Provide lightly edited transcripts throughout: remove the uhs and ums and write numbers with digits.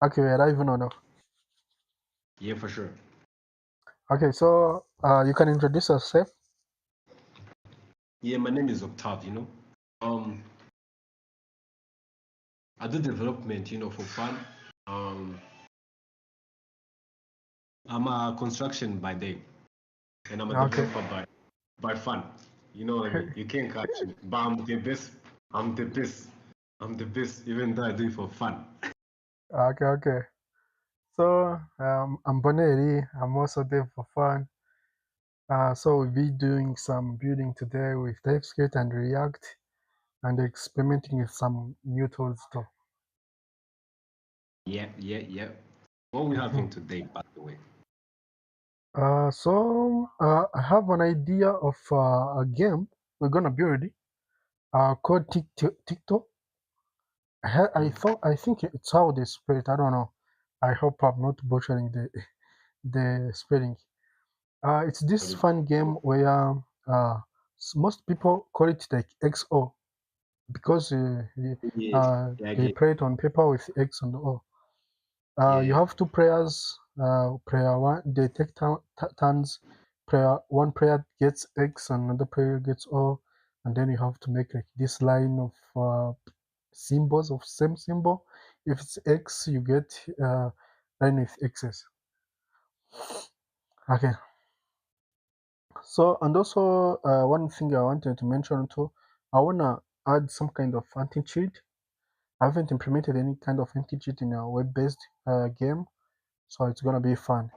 Okay, we're live or no? Yeah, for sure. Okay, so you can introduce yourself. Yeah, my name is Octave, I do development, for fun. Um, I'm a construction by day, and I'm a Okay. developer by fun. You know what I mean? You can't catch me, but I'm the best. I'm the best. I'm the best, even though I do it for fun. Okay. So I'm Boneri. I'm also there for fun. So we'll be doing some building today with TypeScript and React, and experimenting with some new tools too. Yeah. What we Mhm. having today, by the way? I have an idea of a game we're gonna build. Called tic-toe. I think it's how they spell it. I don't know. I hope I'm not butchering the spelling. It's this fun game where most people call it like XO because Yeah, yeah, I they get. play it on paper with X and O. You Yeah, have two players. Player one, they take turns. One player gets X and another player gets O, and then you have to make like this line of symbols of same symbol. If it's X, you get line with X's. Okay. So, and also one thing I wanted to mention too, I wanna add some kind of anti-cheat. I haven't implemented any kind of anti-cheat in a web-based game, so it's gonna be fun.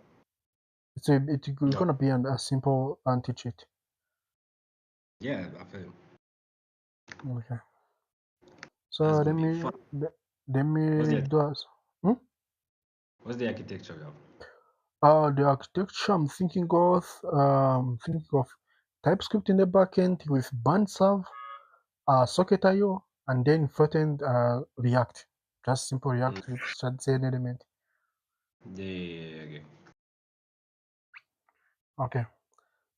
It's no, gonna be a simple anti-cheat. yeah. I feel Okay. So that's let gonna be me fun. let What's me the do us. Hmm? what's the architecture of? The architecture I'm thinking of TypeScript in the backend with band serve, socket IO, and then front-end React. Just simple React with shared element. Yeah, okay. Okay.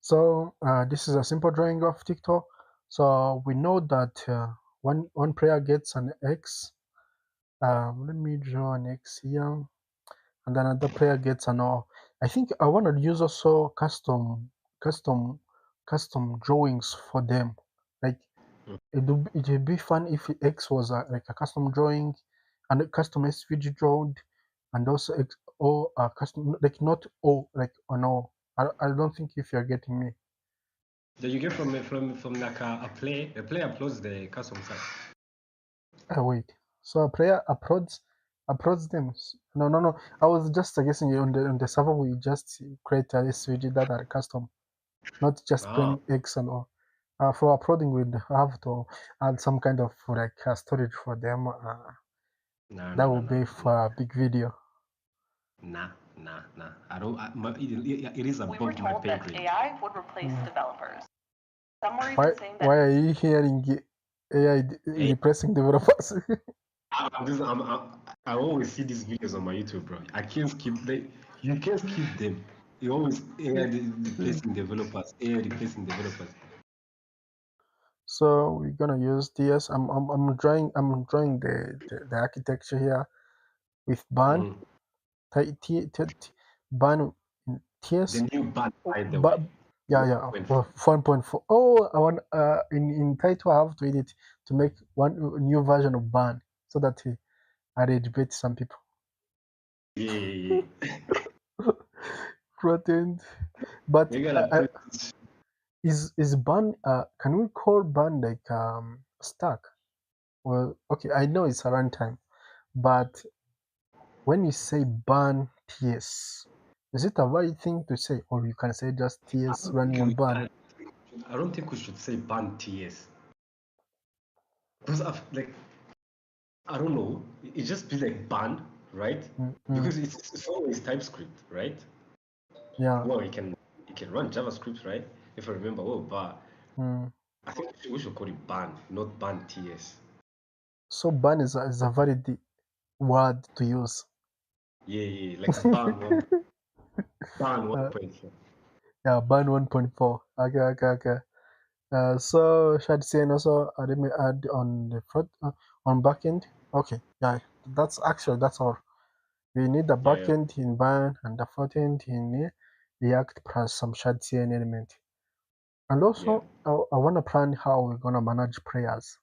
So this is a simple drawing of tic-tac. So we know that one player gets an X. Let me draw an X here, and then another player gets an O. I think I want to use also custom, custom drawings for them. Like it would be fun if X was like a custom drawing, and a custom SVG drawn, and also X O custom like not O like on O. I don't think if you're getting me. That you get from like a player uploads the custom site. Wait. So a player approach them. No. I was just guessing on the server we just create a SVG that are custom, not just Oh, plain X and all. For uploading, we'd have to add some kind of like storage for them. no, That no, no, will no, be no. for a big video. Nah. I don't. It is We were above my told pay that grade. AI would replace Mm. developers. Some were Why even saying why that are you hearing AI Hey, replacing developers? I always see these videos on my YouTube, bro. I can't skip them. You can't skip them. You always AI replacing developers. AI replacing developers. So we're gonna use TS. I'm drawing the architecture here with ban Mhm. ban The TS. new band, Oh, by the but way. yeah, 1.4. 1.4. Oh, I want in title I have to edit to make one new version of ban so that I debate some people. Yeah. Protein, but You gotta put. is ban can we call ban like stack? Well, okay, I know it's a runtime, but when you say ban TS, is it a valid thing to say, or you can say just I TS don't running think on we ban? can. I don't think we should say band TS because like I don't know. It just be like ban, right? Mm-hmm. Because it's always TypeScript, right? Yeah. Well, you can run JavaScript, right? If I remember well, but Mm. I think we should call it ban, not ban TS. So ban is a valid word to use. Yeah, like ban one Uh, point four. yeah, ban 1.4. Okay. So should I say and also let me add on the front on backend. Okay, yeah, that's all. We need the Yeah, yeah. backend in Ban and the frontend in React plus some shared CN element. And Yeah. also, I want to plan how we're gonna manage prayers.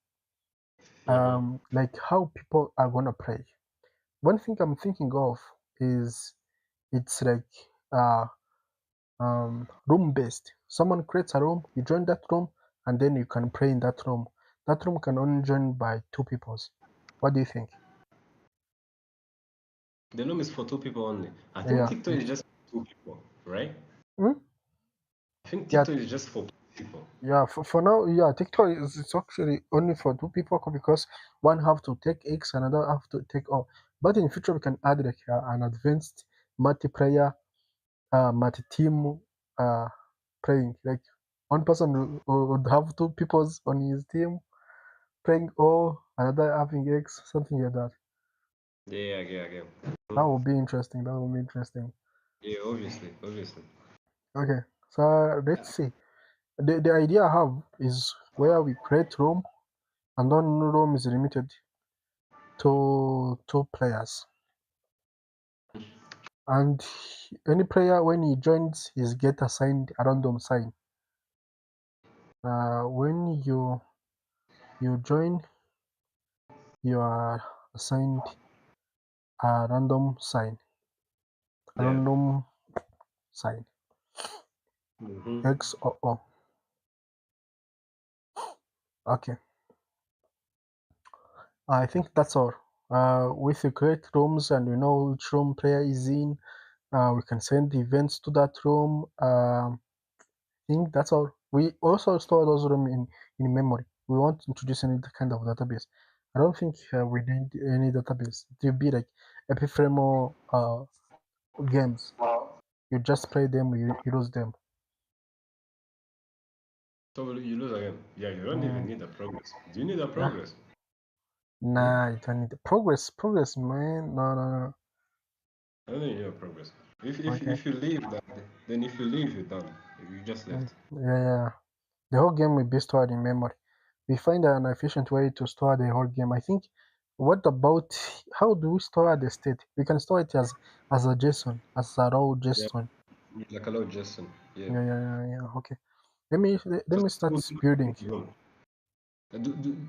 Mm-hmm. Like how people are gonna pray. One thing I'm thinking of is it's like uh room based. Someone creates a room, you join that room, and then you can pray in that room. That room can only join by two peoples. What do you think? The room is for two people only. I think Yeah, TikTok is just for two people, right? hmm? I think Yeah, TikTok is just for people. yeah. For now, yeah, TikTok is it's actually only for two people because one have to take X, another have to take O. But in future, we can add like an advanced multiplayer, multi-team uh, playing. Like one person would have two peoples on his team playing O, another having X, something like that. Yeah, yeah, yeah. That Mhm. would be interesting. That would be interesting. Yeah, obviously, obviously. Okay, so let's see. The idea I have is where we create room and one room is limited to two players. And any player when he joins is get assigned a random sign. When you join, you are assigned a random sign. A Yeah. random sign. Mm-hmm. X or O. Okay. I think that's all. With the create rooms and we know which room player is in, we can send events to that room. I think that's all. We also store those rooms in memory. We want to introduce any kind of database. I don't think we need any database. It will be like ephemeral games. You just play them, you lose them. So you lose again. Yeah, you don't Mm, even need a progress. Do you need a yeah. progress? Hmm? Nah, you don't need progress, man. No, no, no. I don't think you need a progress. If if Okay. if you leave that, then if you leave, you're done. You just left. Yeah, yeah. The whole game will be stored in memory. We find an efficient way to store the whole game. I think. What about how do we store the state? We can store it as a JSON, as a raw Yeah, JSON. like a lot, Jason. Yeah. Yeah, yeah, yeah, yeah. Okay. Let So me start someone will building. create a room.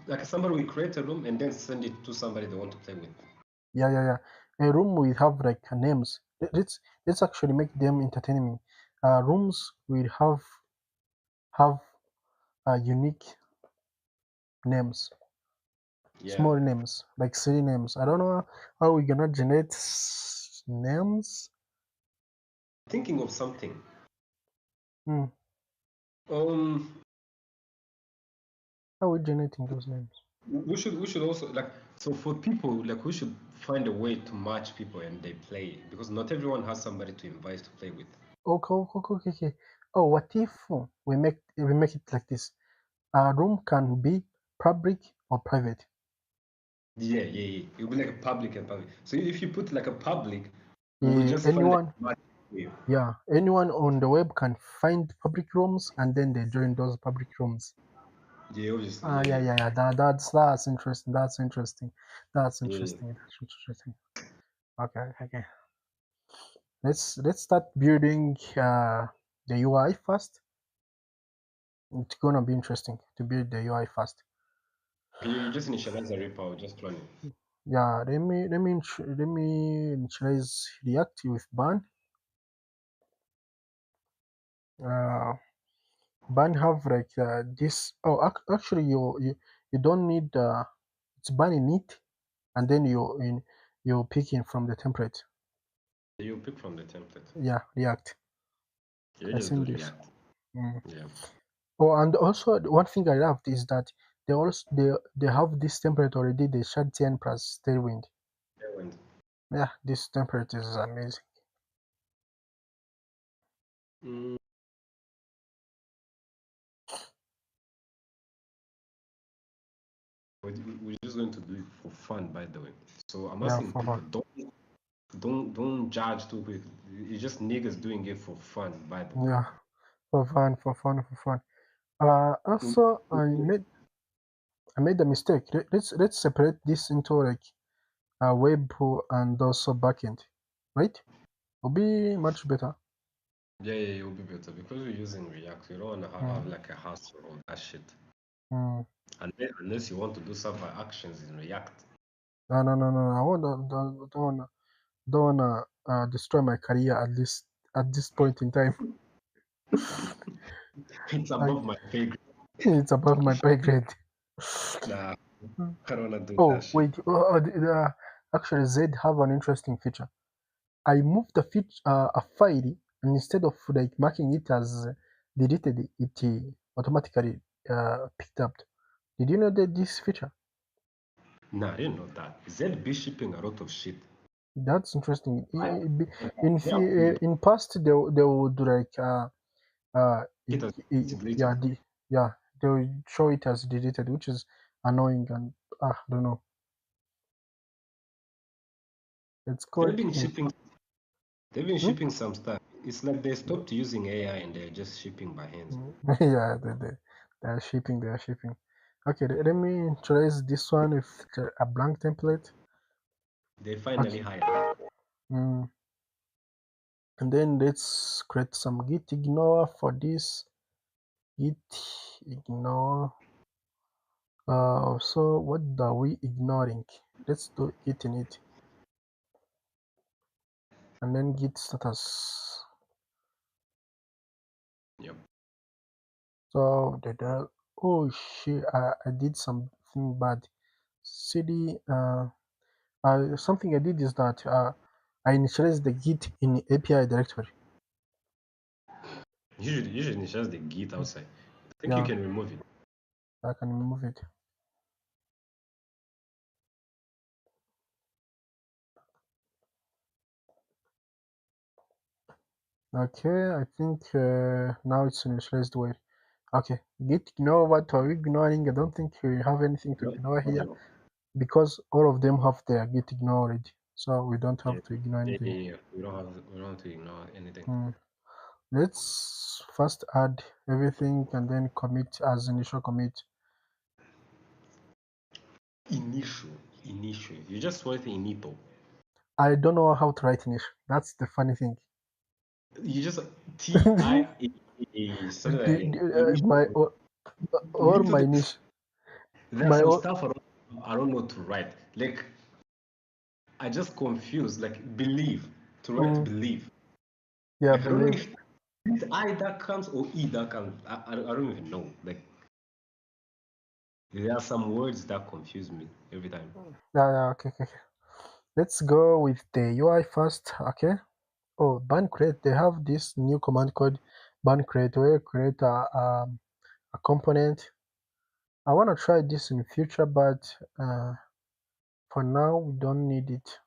Like somebody will create a room and then send it to somebody they want to play with. Yeah, yeah, yeah. A room will have like names. Let's actually make them entertaining. Rooms will have unique names, Yeah. small names like city names. I don't know how we're gonna generate names. Thinking of something. Hmm. Um, How are we generating those names? we should also like so for people like we should find a way to match people and they play because not everyone has somebody to invite to play with. Okay, okay, okay, okay. Okay. Oh, what if we make it like this? A room can be public or private. Yeah, yeah, yeah. It'll be like a public and public. So if you put like a public, we will Eh, just find like anyone, a match here. yeah, anyone on the web can find public rooms and then they join those public rooms. Yeah, obviously, Yeah, yeah, yeah, yeah. That's interesting. That's interesting. That's yeah. Yeah. interesting. That's interesting. Okay, okay. Let's start building the UI first. It's gonna be interesting to build the UI first. Okay, you just initialize a repo, I'll just run it. Yeah, let me initialize React with ban. Uh, ban have like this. Oh, actually, you don't need it's ban in it, and then you picking from the template. You pick from the template. Yeah, React. You I just do seen this. React. Mm. Yeah. Oh, and also one thing I loved is that they have this template already. They shared 10 plus Tailwind. Yeah, and Yeah, this template is amazing. mm, we're just going to do it for fun, by the way. So I'm Yeah, asking for people, fun. don't judge too quick. It's just niggas doing it for fun, by the way. Yeah, for fun, for fun, for fun. Mm, Also, I made a mistake. Let's separate this into like a web and also backend. right? Will be much better. Yeah, yeah, it will be better because we're using React. You don't want to have Mm, like a hassle or that shit. mm. Unless you want to do server actions in React. No, no, no, no. I don't wanna destroy my career at this point in time. It's Like above my pay grade. it's above my pay grade. Nah, Mm. I don't want to do that Oh shit. wait, actually Z have an interesting feature. I moved a file and instead of like marking it as deleted, it automatically picked up. Did you know that this feature? Nah, I didn't know that. Zed be shipping a lot of shit. That's interesting. I, yeah, In past they would like it has yeah deleted. yeah they will show it as deleted, which is annoying and I don't know. It's They've called been in. shipping. They've been Hmm? shipping some stuff. It's like they stopped using AI and they're just shipping by hands. Yeah, they are shipping. Okay, let me trace this one with a blank template. They finally Okay, hired. mm. And then let's create some git ignore for this. Git ignore. So what are we ignoring? Let's do git init and then git status. Yep. So oh shit, I did something bad. cd something I did is that I initialized the git in API directory. Usually it's just the git outside. I think you Yeah, can remove it. I can remove it. Okay, I think now it's initialized way. Okay, git ignore. What are we ignoring? I don't think we have anything to Yep. ignore here Yep. because all of them have their git ignore already. So we don't Yeah. have to ignore Yeah, anything. yeah, yeah. We don't have to ignore anything. Hmm. Let's first add everything and then commit as initial commit. Initial. Initial. You just write inito. I don't know how to write initial. That's the funny thing. You just something like My initial. or Inito. my niche, There are my some stuff I don't know to write. Like I just confused. Like believe to write mm, believe. yeah, Like I don't know believe. if it's I that comes or E that comes. I don't even know. Like there are some words that confuse me every time. Yeah, okay, okay, okay. Let's go with the UI first. Okay. Oh, ban create. They have this new command called ban create where you create a component. I want to try this in the future, but for now we don't need it.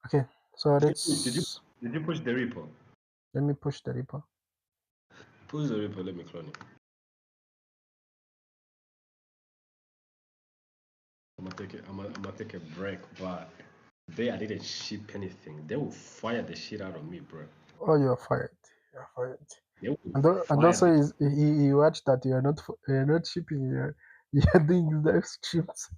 Okay, so Did you push the repo? let me push the repo. Push the repo. Let me clone it. I'm gonna take a break, but I didn't ship anything. They will fire the shit out of me, bro. Oh, you're fired. You're fired. They will And fire also, the he watched that you're not shipping. You're doing live streams.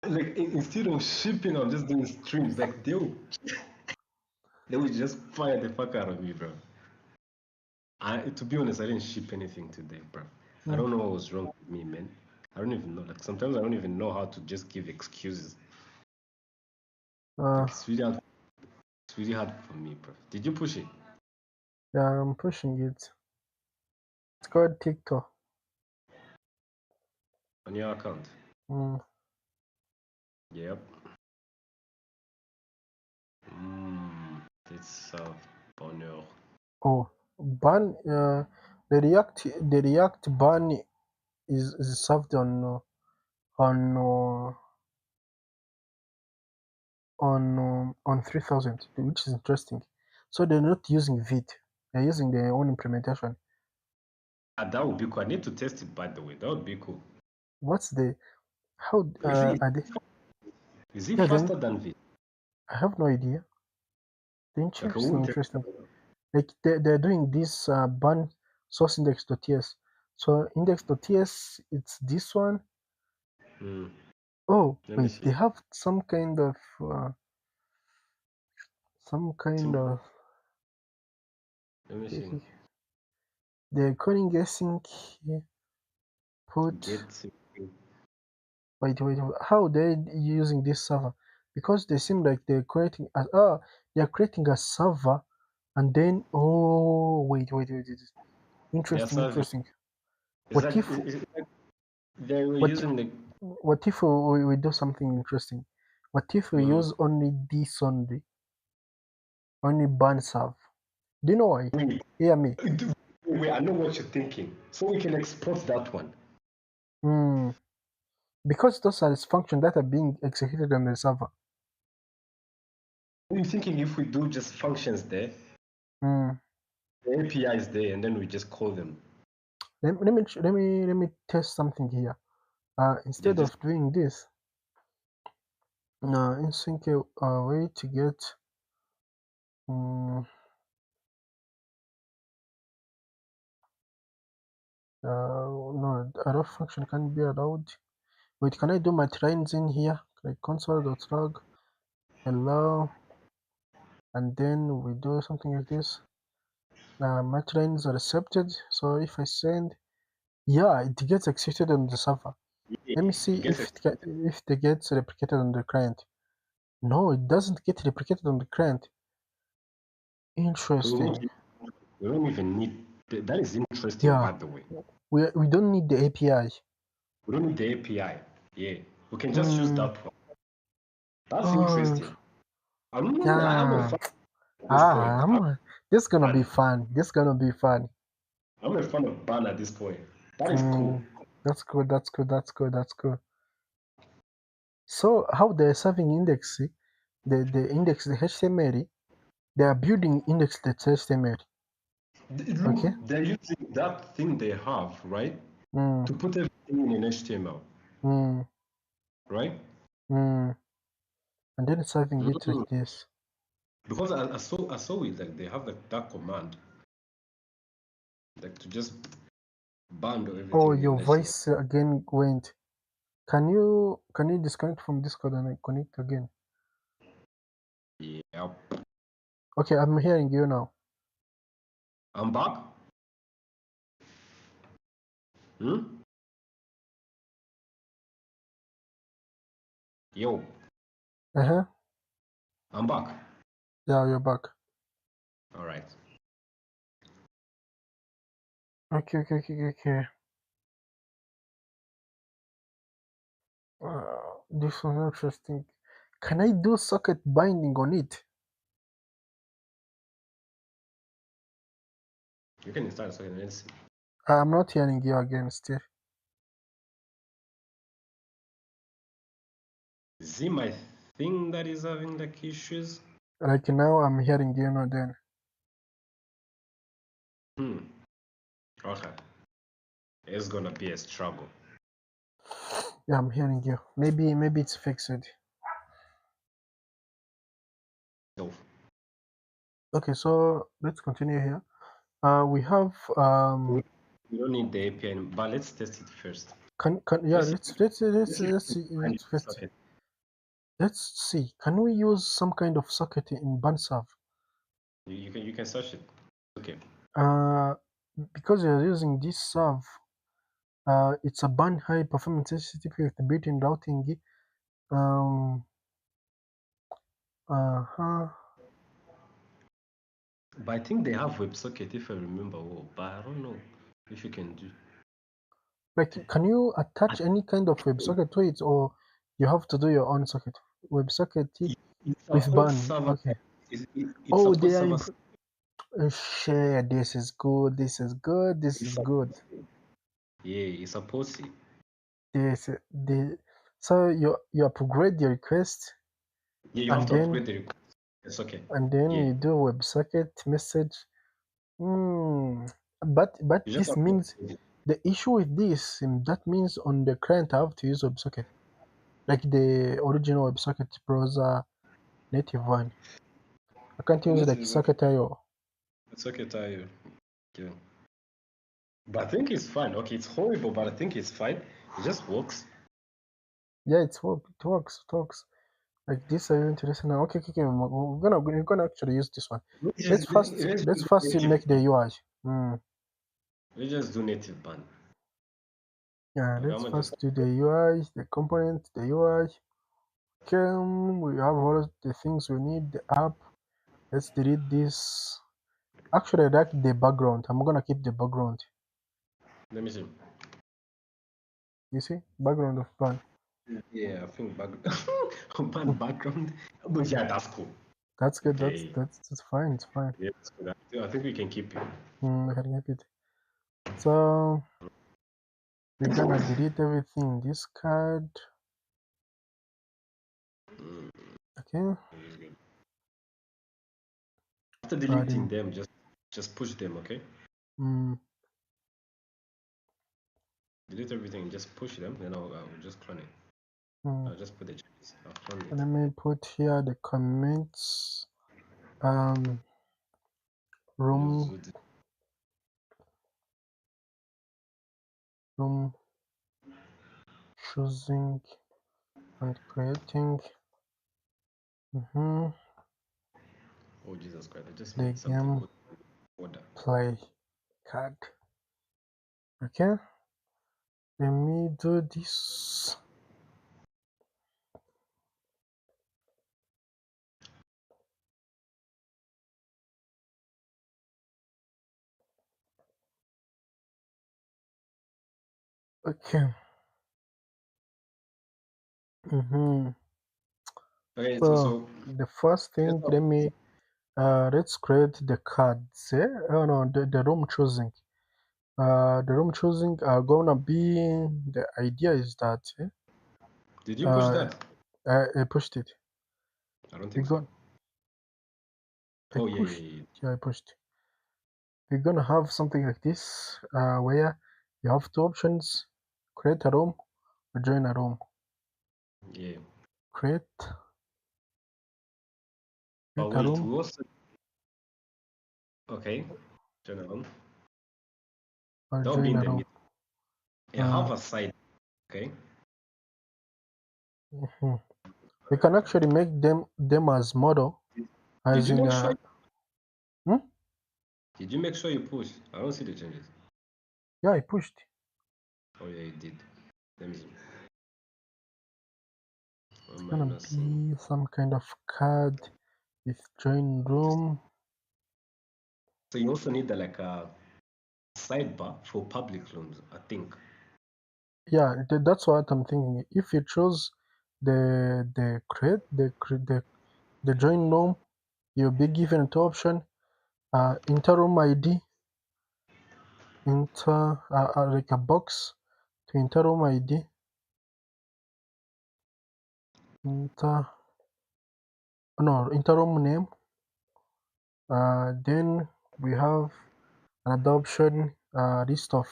like instead of shipping, I'm just doing streams. Like they will just fire the fuck out of me, bro. To be honest, I didn't ship anything today, bro. I Hmm. don't know what was wrong with me, man. I don't even know. Like sometimes I don't even know how to just give excuses. Uh, Like it's really hard for me, bro. Did you push it yeah, I'm pushing it. It's called tic-toe. on your account? Mm. Yep. It's bonheur. Oh, ban. The React ban is served on uh, on 3000, which is interesting. So they're not using Vite. They're using their own implementation. That would be cool. I need to test it, by the way. That would be cool. What's the how Is it are they? is it Yeah, then faster than V? I have no idea. The Like I interesting, won't test interesting. Like they're doing this ban source index.ts. So index.ts, it's this one. Hmm. Oh Let me wait, see. they have some kind of some kind of Let me see. they're calling async put. Get Wait, how they using this server? Because they seem like they're creating a they're creating a server, and then wait. their Interesting, service. interesting. Is What that if is it like they were what using the what if we do something interesting? What if we Mhm. use only this only ban serve? Do you know why? Wait, Hear me. wait, I know what you're thinking. So we can export that one. Hmm. Because those are functions that are being executed on the server. I'm thinking if we do just functions there, Hmm. the API is there, and then we just call them. Let me test something here. Yeah, Instead just of doing this, insync a way to get no, arrow function can be allowed. Wait, can I do my trains in here? Like console.log hello, and then we do something like this. My trains are accepted. So if I send, yeah, it gets executed on the server. Let me see it gets if it gets replicated on the client. No, it doesn't get replicated on the client. so Interesting. we don't even need that is interesting Yeah, by the way. we don't need the API. We don't need the API. Yeah. We can just use Hmm. that one. That's Oh, interesting. I'm a yeah. fan at this point. This gonna be I'm, fun. This gonna be fun. I'm a fan of ban at this point. That is Hmm. cool. That's good. That's good. So how they're serving index, the index the HTML, they are building index the HTML. Look, Okay. they're using that thing they have, right? Hmm. To put everything in an HTML, Hmm. right? Hmm. And then it's serving it like Mm. this. Because I saw it like they have like that command, like to just bundle Oh, everything in your an HTML. voice again went. Can you disconnect from Discord and connect again? Yeah. Okay, I'm hearing you now. I'm back. Hmm? Yo, Uh-huh. I'm back. Yeah, you're back. All right. Okay. This was interesting. Can I do socket binding on it? You can install a second. Let's see. I'm not hearing you again, Steve. Is it my thing that is having like issues? Like now, I'm hearing you now. Then, Hmm. Okay. It's gonna be a struggle. yeah, I'm hearing you. Maybe it's fixed. So Okay, so let's continue here. We have we don't need the API, but let's test it first. can yeah Let's see. Let's see if we can find let's the first socket. let's see. Can we use some kind of socket in Bansav? You can search it. Okay. Uh, because you're using this serve, it's a band high performance HTTP with the built-in routing. Um, uh-huh. But I think they have WebSocket if I remember well. But I don't know if you can do. Like, can you attach any kind of WebSocket to it, or you have to do your own socket? WebSocket It with supports ban. server Okay. side. It Oh, supports they are server imp side. share. This is good. This is good. This It is good. supports it. Yeah, it supports it. This the so you upgrade your request, Yeah, you have and to then upgrade the request. It's okay. you Yeah. do WebSocket message. But You just this have to means upgrade it. the issue with this, that means on the client I have to use WebSocket, like the original WebSocket browser native one. I can't use This like is okay. Socket.io. It's okay, Tayo. Yeah. But I think it's fine. Okay, it's horrible, but I think it's fine. It just works. Yeah, it works. It works. Like this, are you interested now? Okay, okay, okay. We're gonna actually use this one. Let's Let's first let's do first native. make the UI. Mm. Let's just do native ban. Yeah, Like, let's I'm gonna just first do the UI, the component, the UI. Okay, we have all the things we need. The app. Let's delete this. Actually, I like the background. I'm gonna keep the background. let me see. You see, background of ban. Yeah, I think ban background. But yeah, that's cool. That's good. That's Okay. that's that's fine. It's fine. Yeah, that's good. I think we can keep it. I can keep it. So we're gonna delete everything. This card. Mm, Okay. it's good. After Adding. deleting them, just push them, okay? Mm, Delete everything, just push them, then I'll just clone it. mm. I'll just put the changes. I'll clone it. Let me put here the comments. Um, Use room with room choosing and creating. Mm-hmm. oh Jesus Christ, I just The made something game order. play card. Okay. Let me do this. Okay. Mm-hmm. Okay, So the first here's thing, how let's create the cards. Oh no, the room choosing. The room choosing are gonna be, the idea is that did you push uh, that? I pushed it. I don't We think so. got I Oh yeah, yeah, pushed. yeah. Yeah, I pushed. We're gonna have something like this, where you have two options: create a room or join a room. Yeah. Create But create a wait, room we also okay. Turn it on. or That'll be join in a the room. middle. You Uh, have a side, okay? mhm. We can actually make them as model, Did as you in make sure? hmm? Did you make sure you push? I don't see the changes. Yeah, I pushed. Oh yeah, you did. Let me see. It's One gonna minusing. be some kind of card with join room. So you also need like a sidebar for public rooms, I think. Yeah, that's what I'm thinking. If you choose the create the join room, you'll be given two option: interim ID, like a box to interim ID, inter no interim name. Then we have another option, list of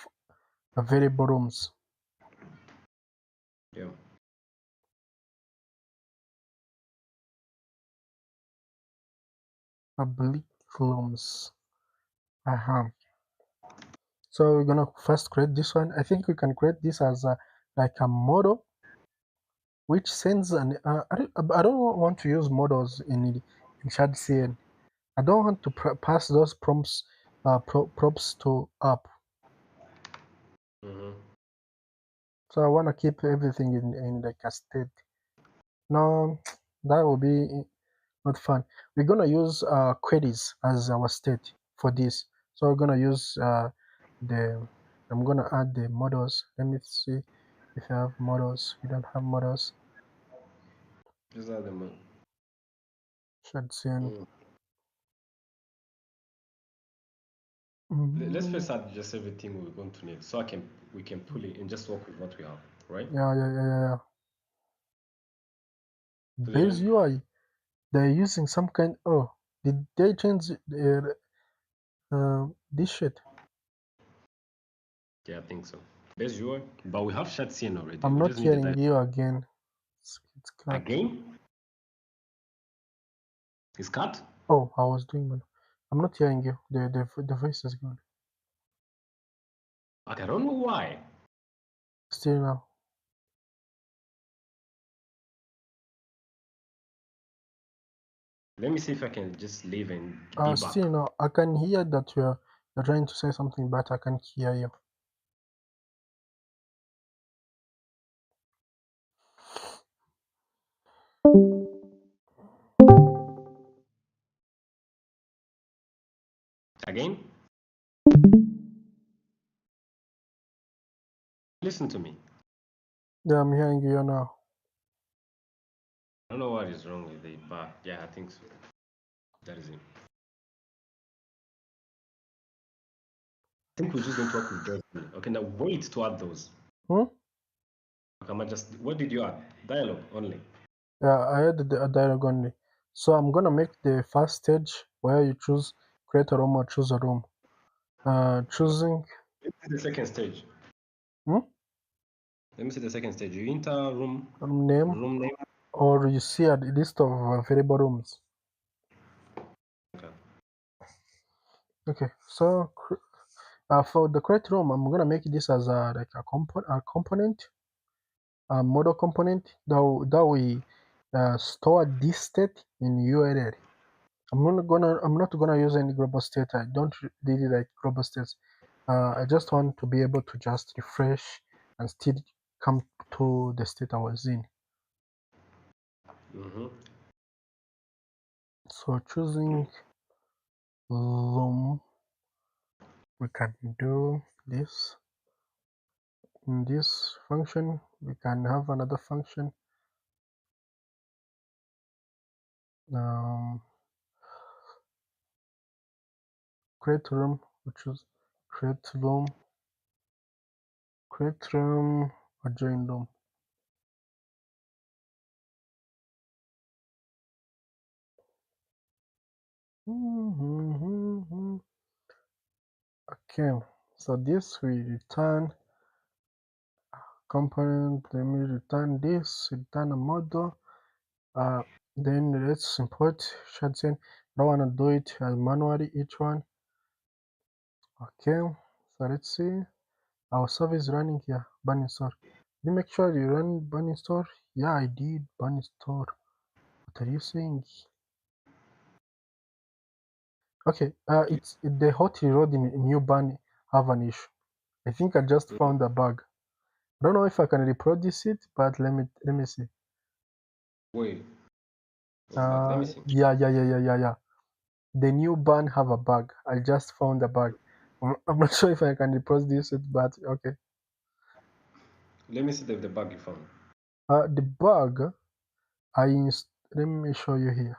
available rooms. Yeah. Public rooms. Uh-huh. So we're gonna first create this one. I think we can create this as a like a model which sends an. I don't want to use models in ChatCN. I don't want to pass those prompts prompts to app. Mm-hmm. So I want to keep everything in like a state. No, that will be not fun. We're gonna use queries as our state for this. So we're gonna use the. I'm gonna add the models. Let me see if I have models. We don't have models. These are the Should see. mm. Let's Mhm. first add just everything we're going to need, so we can pull it and just work with what we have, right? Yeah, yeah, yeah, yeah, yeah. Base Clear? UI. They're using some kind. Oh, did they change this shit? Yeah, I think so. Base UI, but we have shot scene already. I'm We not just need the hearing dialog. you again. It's cut. Again? It's cut? Oh, I was doing one. I'm not hearing you. The voice is gone. Like, I don't know why. Still now. Let me see if I can just leave and be back. Still no, I can hear that you're trying to say something, but I can't hear you. Again? Listen to me. Yeah, I'm hearing you now. I don't know what is wrong with it, but yeah, I think so. That is it. I think we're just going to work with those. Okay, now wait to add those. Hmm? Okay, what did you add? Dialogue only. Yeah, I had the dialogue only. So I'm gonna make the first stage where you choose create a room or choose a room. Choosing Let me see the second stage. hmm? Let me see the second stage. You enter Room name, room name. or you see a list of variable rooms. Okay. Okay, so for the create room, I'm gonna make this as a component, a model component that we store this state in URL. I'm not gonna use any global state. I don't really like global states. I just want to be able to just refresh and still come to the state I was in. Mm-hmm. So choosing loom, we can do this. In this function, we can have another function. Create room, we choose create room, or join room. Okay, so this we return component. Let me return this, return a model. Then let's import shadsen. Don't want to do it manually each one. Okay, so let's see. Our service running here. Bunny store. Did you make sure you run bunny store? Yeah, I did bunny store. What are you saying? Okay, it's the hot reload in new bunny have an issue. I think I just found a bug. I don't know if I can reproduce it, but let me see. Wait. What bug? Let me see. Yeah. The new ban have a bug. I just found a bug. I'm not sure if I can reproduce it, but okay. Let me see the bug you found. The bug let me show you here.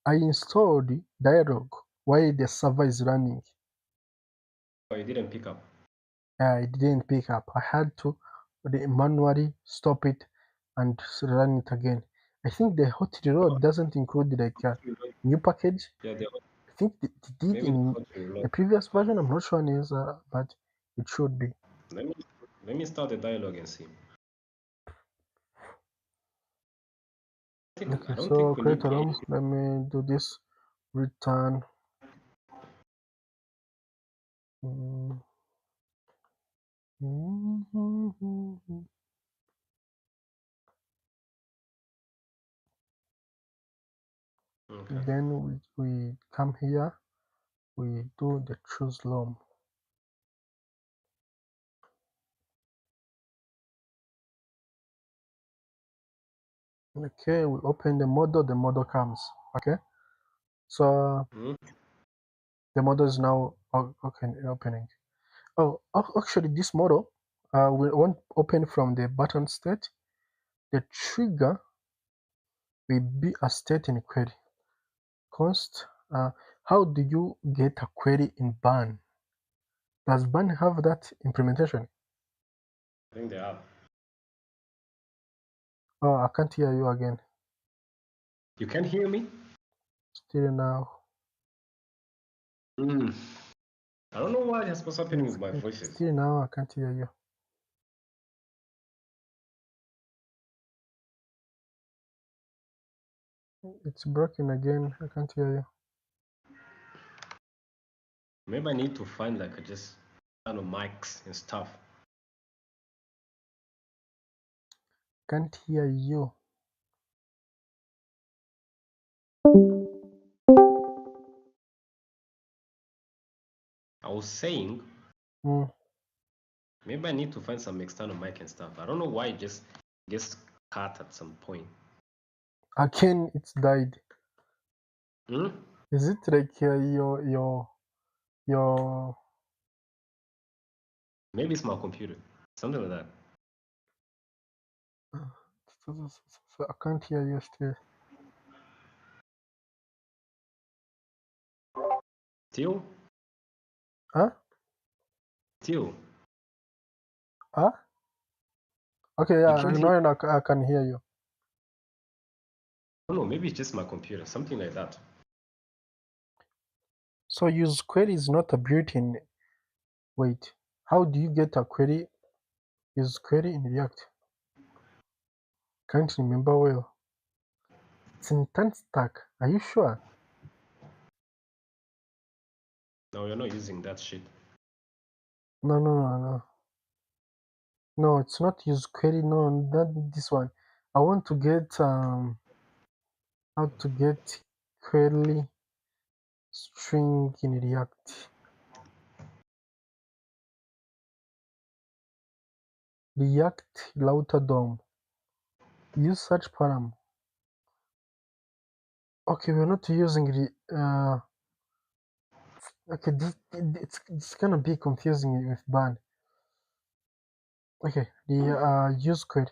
I installed dialog while the server is running. Oh, you didn't pick up. It didn't pick up. I had to manually stop it and run it again. I think the hot reload doesn't include like a new package. Yeah, I think it did maybe the in hot reload. the previous version. I'm not sure it is, but it should be. Let me let me start the dialogue and see. Okay, I don't so think we create need a the room. Let me do this. Return. mm, Okay. Then we come here. We do the choose loom. Okay, we open the model. The model comes. Okay, so Hmm? the model is now opening. Oh, actually, this model will won't open from the button state. The trigger will be a state in query. Const. How do you get a query in ban? Does ban have that implementation? I think they have. Oh, I can't hear you again. You can hear me? Still now. Mm. I don't know what's happening with my voices. Still now, I can't hear you. It's broken again. I can't hear you. Maybe I need to find like a just mics and stuff. Can't hear you. was saying Mm. maybe I need to find some external mic and stuff. I don't know why it just gets cut at some point. Again, it's died. Hmm? Is it like your? Maybe it's my computer. Something like that. I can't hear you still. Still? Huh? Still? Huh? Okay, You yeah, can hear? now I can hear you. I don't know. Maybe it's just my computer. Something like that. So use query is not a built-in. Wait, how do you get a query? Use query in React. Can't remember well. It's in 10 stack. Are you sure? No, you're not using that shit. No. No, it's not use query. No, not this one. I want to get how to get query string in React. React router DOM. Use search param. Okay, we're not using the okay, it's gonna be confusing with ban. Okay, the use query.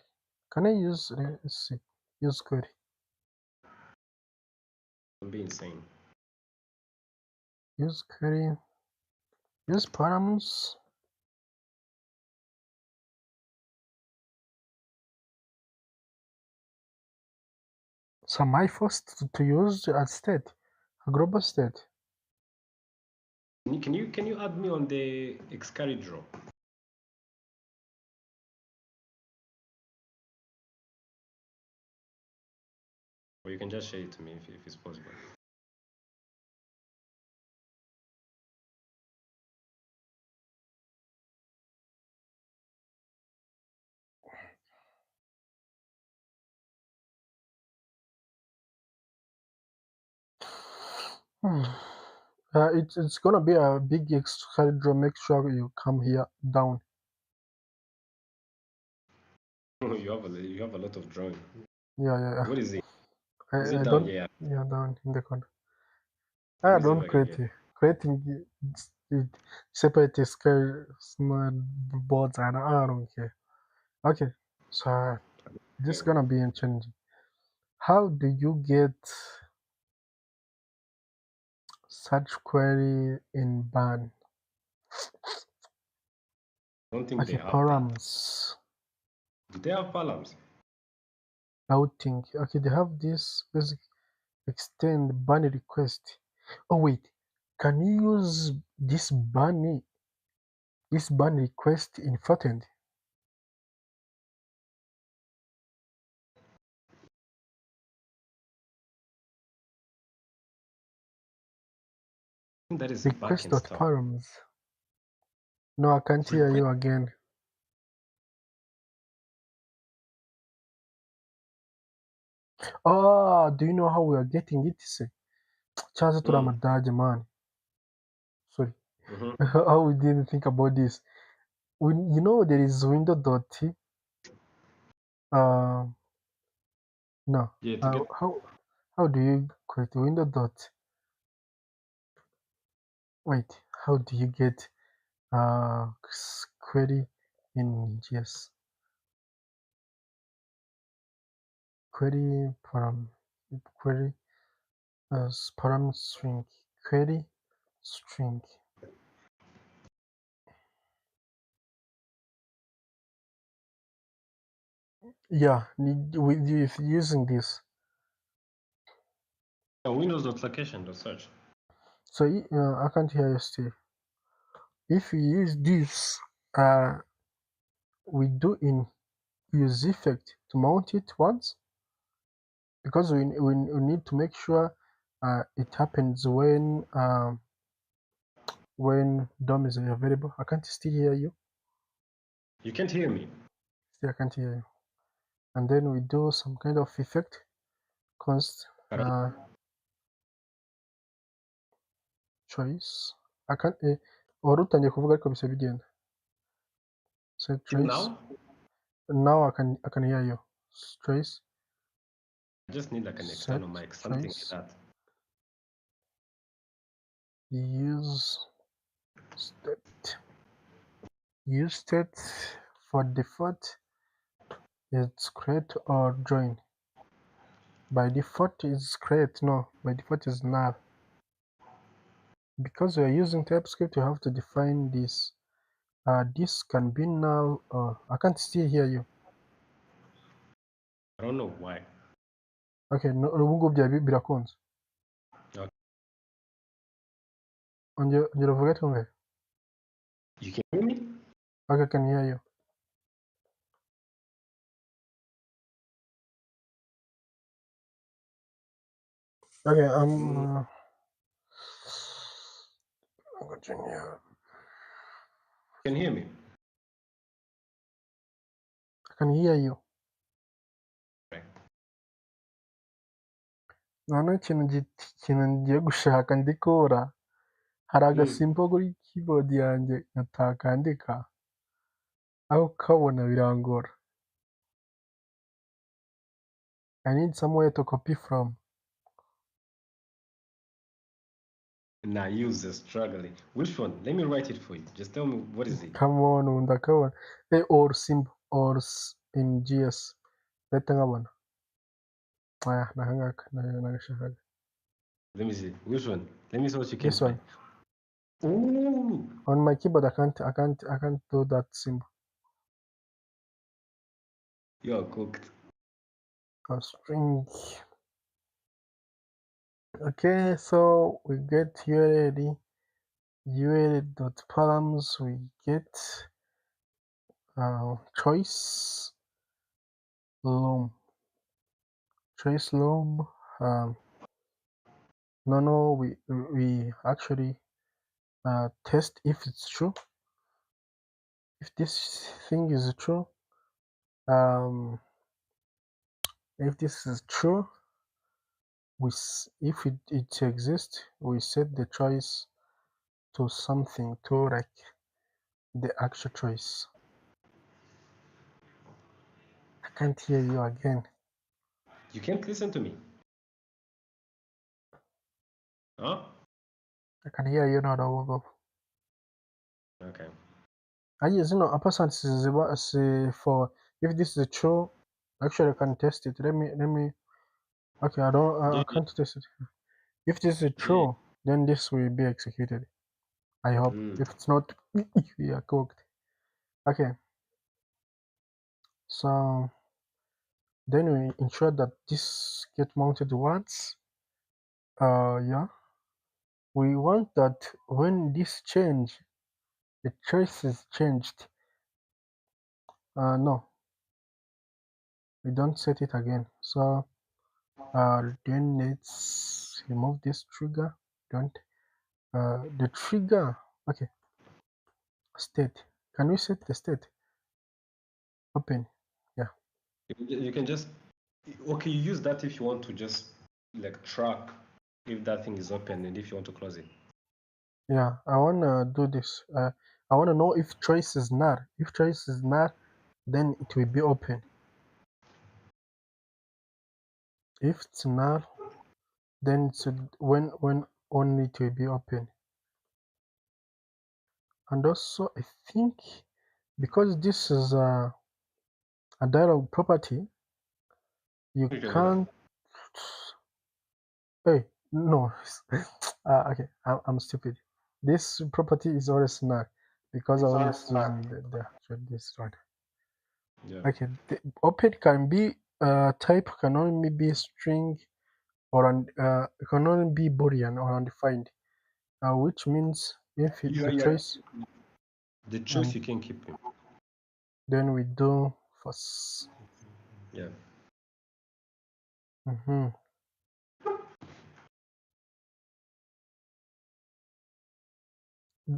Can I use let's see, use query. I'm being insane. Use query. Use params. So am I forced to use a state, a global state? Can you add me on the Xcari draw? Or you can just share it to me if it's possible. Hmm. It's gonna be a big extra draw. Make sure you come here down. You have a lot of drawing. Yeah. What is it? Is I it down don't. here? Yeah, down in the corner. Let I me see if don't I can get. creating separate scale small boards. I don't care. Okay, so this is Yeah. gonna be challenging. How do you get such query in ban? I don't think they Okay, have that. params Do they have columns? routing. Okay, they have this basic extend ban request. Oh wait, can you use this ban request in frontend? I think that is backend stuff. Request.params. No, I can't hear Request. you again. Oh, do you know how we are getting it? Chance to Mm. Ramadaj, man. Sorry. Mm-hmm. How we didn't think about this. You know there is window dot uh no. Yeah, to get. How do you create window dot wait, how do you get query in GS? Query param query param string query string. Yeah, with using this. Windows location search. So I can't hear you still. If we use this, we do in use effect to mount it once because we need to make sure it happens when DOM is available. I can't still hear you. You can't hear me. Still, I can't hear you. And then we do some kind of effect const choice. I can't. wari utangiye kuvuga ariko bisa bigenda. Set Till trace. now, Now I can hear you. Trace. I just need like an Set external mic, something like trace. that. Use state. Use state for default. It's create or join. By default is create. No, by default is null. Because we are using TypeScript, you have to define this. This can be null. I can't still hear you. I don't know why. Okay, no, ubu ngubu byari birakunze. Okay. Ongera uvuge twumve. You can hear me? Okay, I can hear you. Okay, continue. You can hear me? I can hear you. Right. Noneho ikintu ngiye gushaka ndi kubura, hari agasimbo kuri keyboard yanjye ntakandika, aho kabona birangora. I need somewhere to copy from. Nah, user struggling. Which one? Let me write it for you. Just tell me what is it. Come on, ndakabona. Or symbol, or in GS. Leta nkabona. Nakangaka, nagashakaga. Let me see. Which one? Let me see what you can This one. find. Ooh. On my keyboard, I can't do that symbol. You're cooked. A string. Okay, so we get URL, URL.params, we get choice loom. Choice loom. No, we actually test if it's true. If this thing is true, if this is true, if it exists, we set the choice to something, to like the actual choice. I can't hear you again. You can't listen to me. Huh? I can hear you now. Okay. I just know a person is for if this is true. Actually, I can test it. Let me. Okay, I can't test it. If this is true, then this will be executed. I hope. If it's not, we are cooked. Okay. So then we ensure that this get mounted once. Yeah. We want that when this change, the choice is changed. No, we don't set it again. So then let's remove this trigger. Don't the trigger. Okay. State. Can we set the state? Open. Yeah. You can just okay. You use that if you want to just like track if that thing is open and if you want to close it. Yeah. I wanna do this. I wanna know if choice is null. If choice is null, then it will be open. If it's null, then it's when only it will be open. And also, I think because this is a dialog property, you can't. Hey, no. Okay, I'm stupid. This property is always null because I was using this one. Yeah. Okay, the open can be type can only be string or can only be boolean or undefined, which means if the choice. The choice you can keep. Then we do first. Yeah.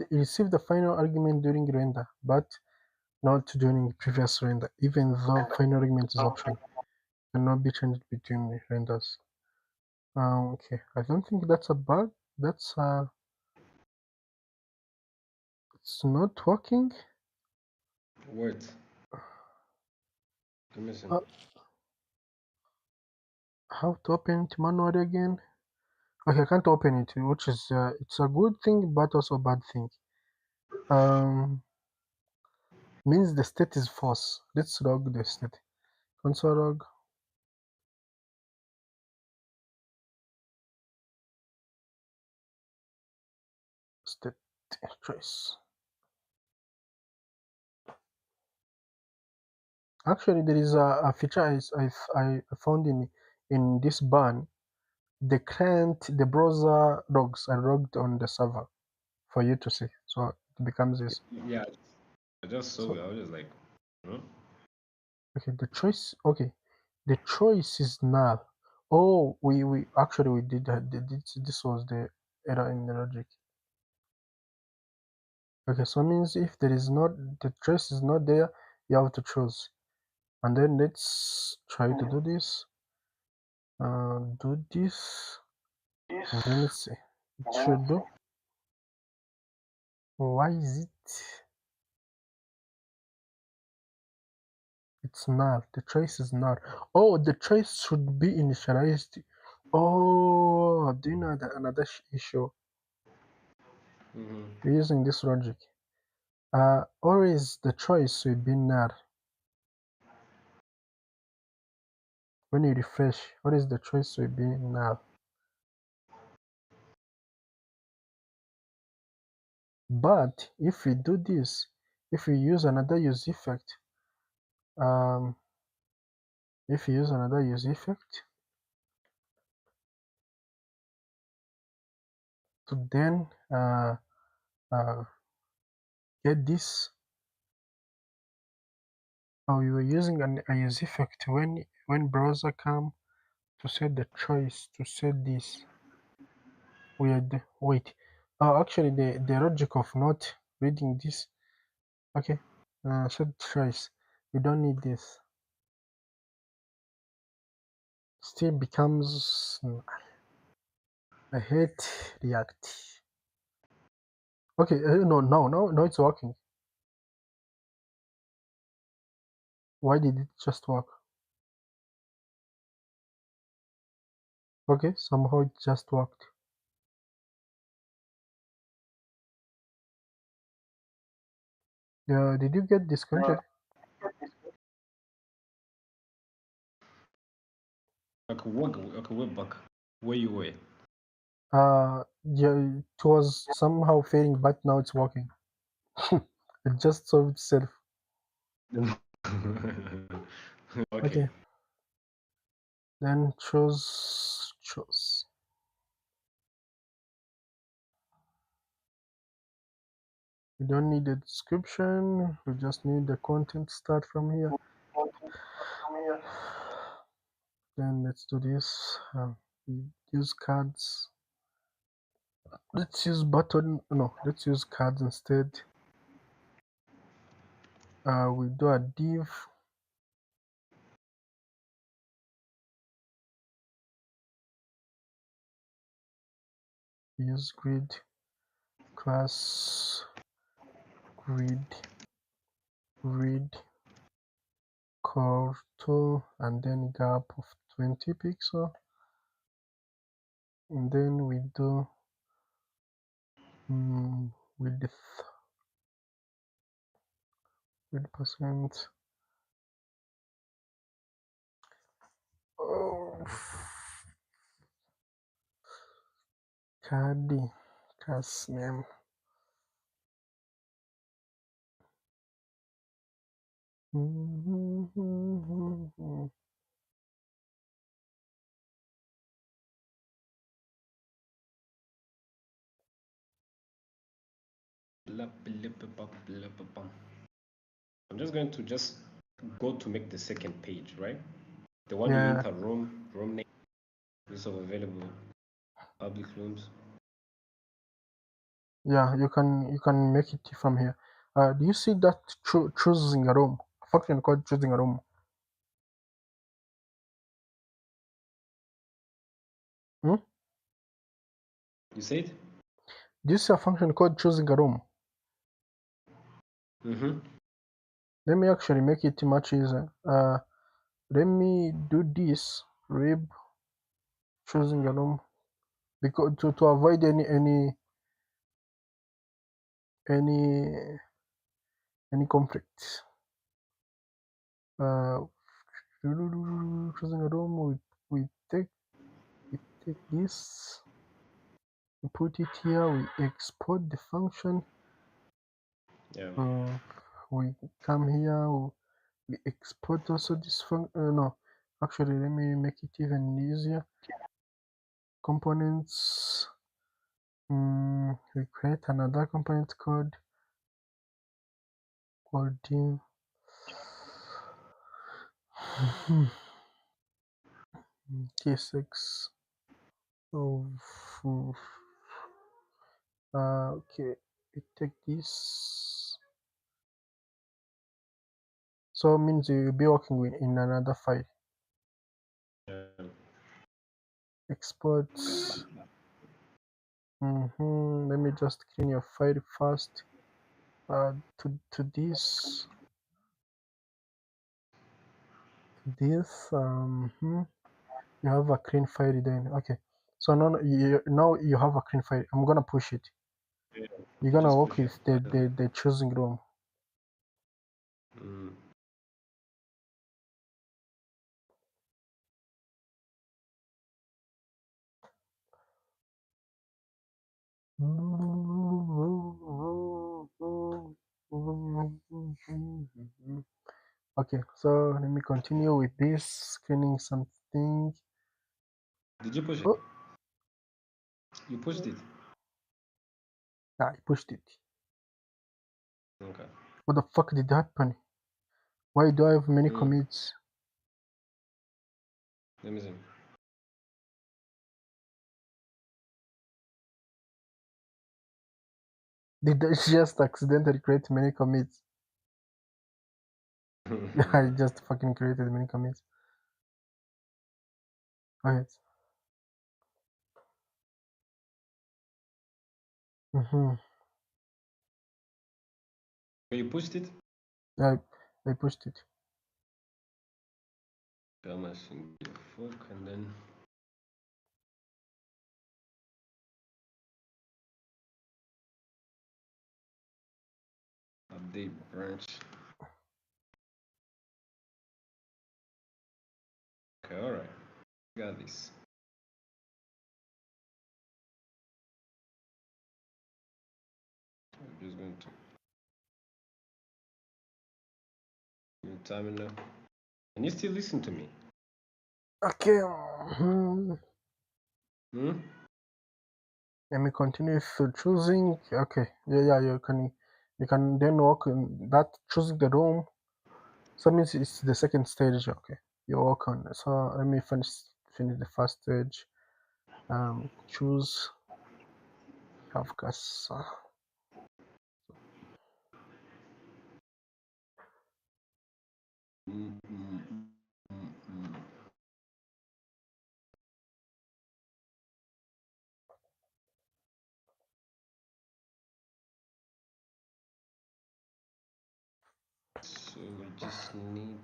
Receive the final argument during render, but not during previous render, even though final argument is optional. Cannot be changed between renders. Okay, I don't think that's a bug. That's It's not working. Wait. Let me see. Uh, how to open it manually again? Okay, I can't open it, which is it's a good thing but also a bad thing. Means the state is false. Let's log the state. Console log state trace. Actually, there is a feature I found in this ban. The client, the browser logs are logged on the server for you to see. So it becomes this. Yeah, I just saw So it. I was just like, huh? okay, the choice. Okay, the choice is null. Oh, we actually we did that. This was the error in the logic. Okay, so it means if there is not the choice is not there, you have to choose. And then let's try to do this. Do this, and then let's see. It should do. Why is it? It's not. The choice is not. Oh, the choice should be initialized. Oh, do you know that another issue? Mm-hmm. We're using this logic. Always the choice will be null. When you refresh, what is the choice will be null. But if we do this, if we use another use effect, um, if we use another use effect to then uh, get this, oh, we were using a use effect when browser come to set the choice to set this. Wait. Actually, the logic of not reading this. Okay. Set choice. We don't need this. Still becomes. I hate React. Okay. No, it's working. Why did it just work? Okay. Somehow it just worked. Did you get disconnected? Okay, we're back. Where you were? Yeah, it was somehow failing, but now it's working. It just solved itself. Okay. Okay. Then choose. We don't need a description. We just need the content start from here. Then let's do this. We use cards. Let's use button. No, let's use cards instead. We do a div. Use grid class grid curve to, and then gap of 20 pixel. And then we do width percent. Oh, cast name. I'm just going to go to make the second page, right? The one you Yeah, enter room name, list of available public rooms. yeah, you can make it from here. Do you see that choosing a room? A function called choosing a room. Hmm? You said? Do you see a function called choosing a room? Mm-hmm. Let me actually make it much easier. Let me do this rib choosing a room because to avoid any any conflict. Uh, choosing a room, we take we take this, we put it here, we export the function. Yeah. We come here, we export also this function. No, actually, let me make it even easier. Components. We create another component called dim t6 of okay, we take this, so it means you'll be working with in another file. Yeah. Exports. Let me just clean your file first. To this, you have a clean file then. Okay, so now you have a clean file. I'm gonna push it. Yeah. You're You gonna just work push it. with the choosing room. Mm. Okay, so let me continue with this cleaning something. Did you push it? Oh, You pushed it. I pushed it. Okay. What the fuck did happen? Why do I have many Mm. commits? Let me see. Did I just accidentally create many commits? Yeah, I just fucking created many commits. Okay. Mm-hmm. You pushed it? I pushed it. Come on, your fork and then update branch. Okay, alright. Got this. I'm just going to new terminal. Can you still listen to me? Okay. Hmm? Let me continue with choosing. Okay. Yeah. You can then work in that choosing the room. So that means it's the second stage. Okay. You work on. So let me finish the first stage. Choose Kafka. Mm, mm, mm, mm. So we just need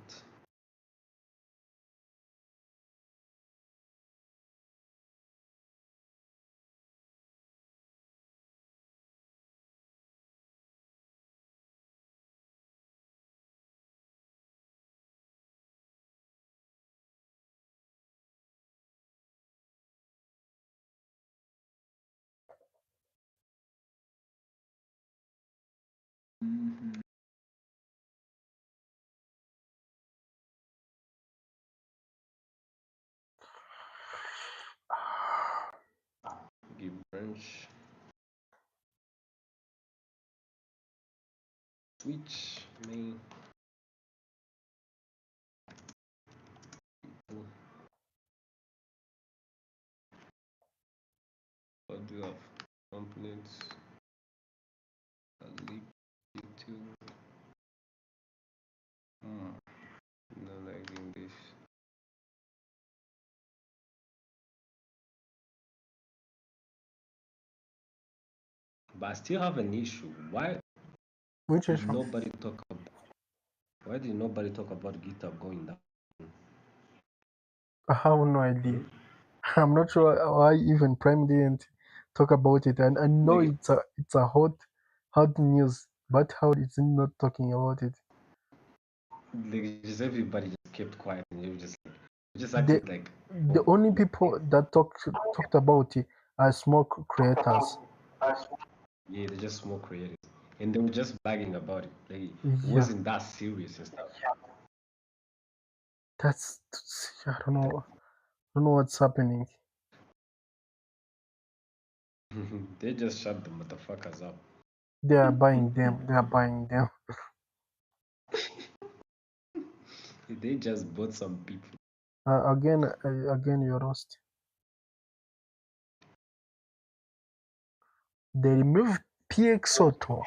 give branch switch main. What do you have? Components. Link to. Not liking this. But I still have an issue. Why Which Did issue? nobody talk about? Why did nobody talk about GitHub going down? I have no idea. Hmm? I'm not sure why even Prime didn't talk about it. And I know Like, it's a hot news, but how is it not talking about it? just everybody just kept quiet and you just The acted like, the oh, only people that talked about it are small creators. yeah, they're just small creators, and they were just bragging about it. Like, it Yeah, wasn't that serious and stuff. that's I don't know. I don't know what's happening. They just shut the motherfuckers up. They are buying them. They are buying them. They just bought some people. Again, you're lost. They removed PXOto.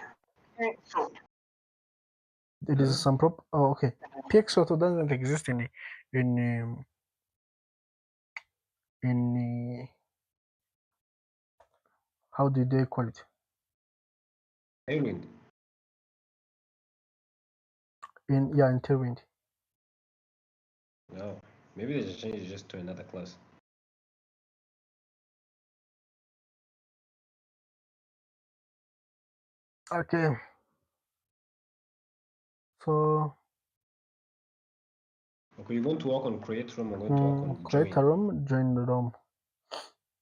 It is Huh? some prop. Oh, okay. PXOto doesn't exist in in how do they call it? Tailwind. In Tailwind. No, maybe they just changed it just to another class. Okay. So Okay, you're going to work on create room. I'm going to work on create a join. room, join the room.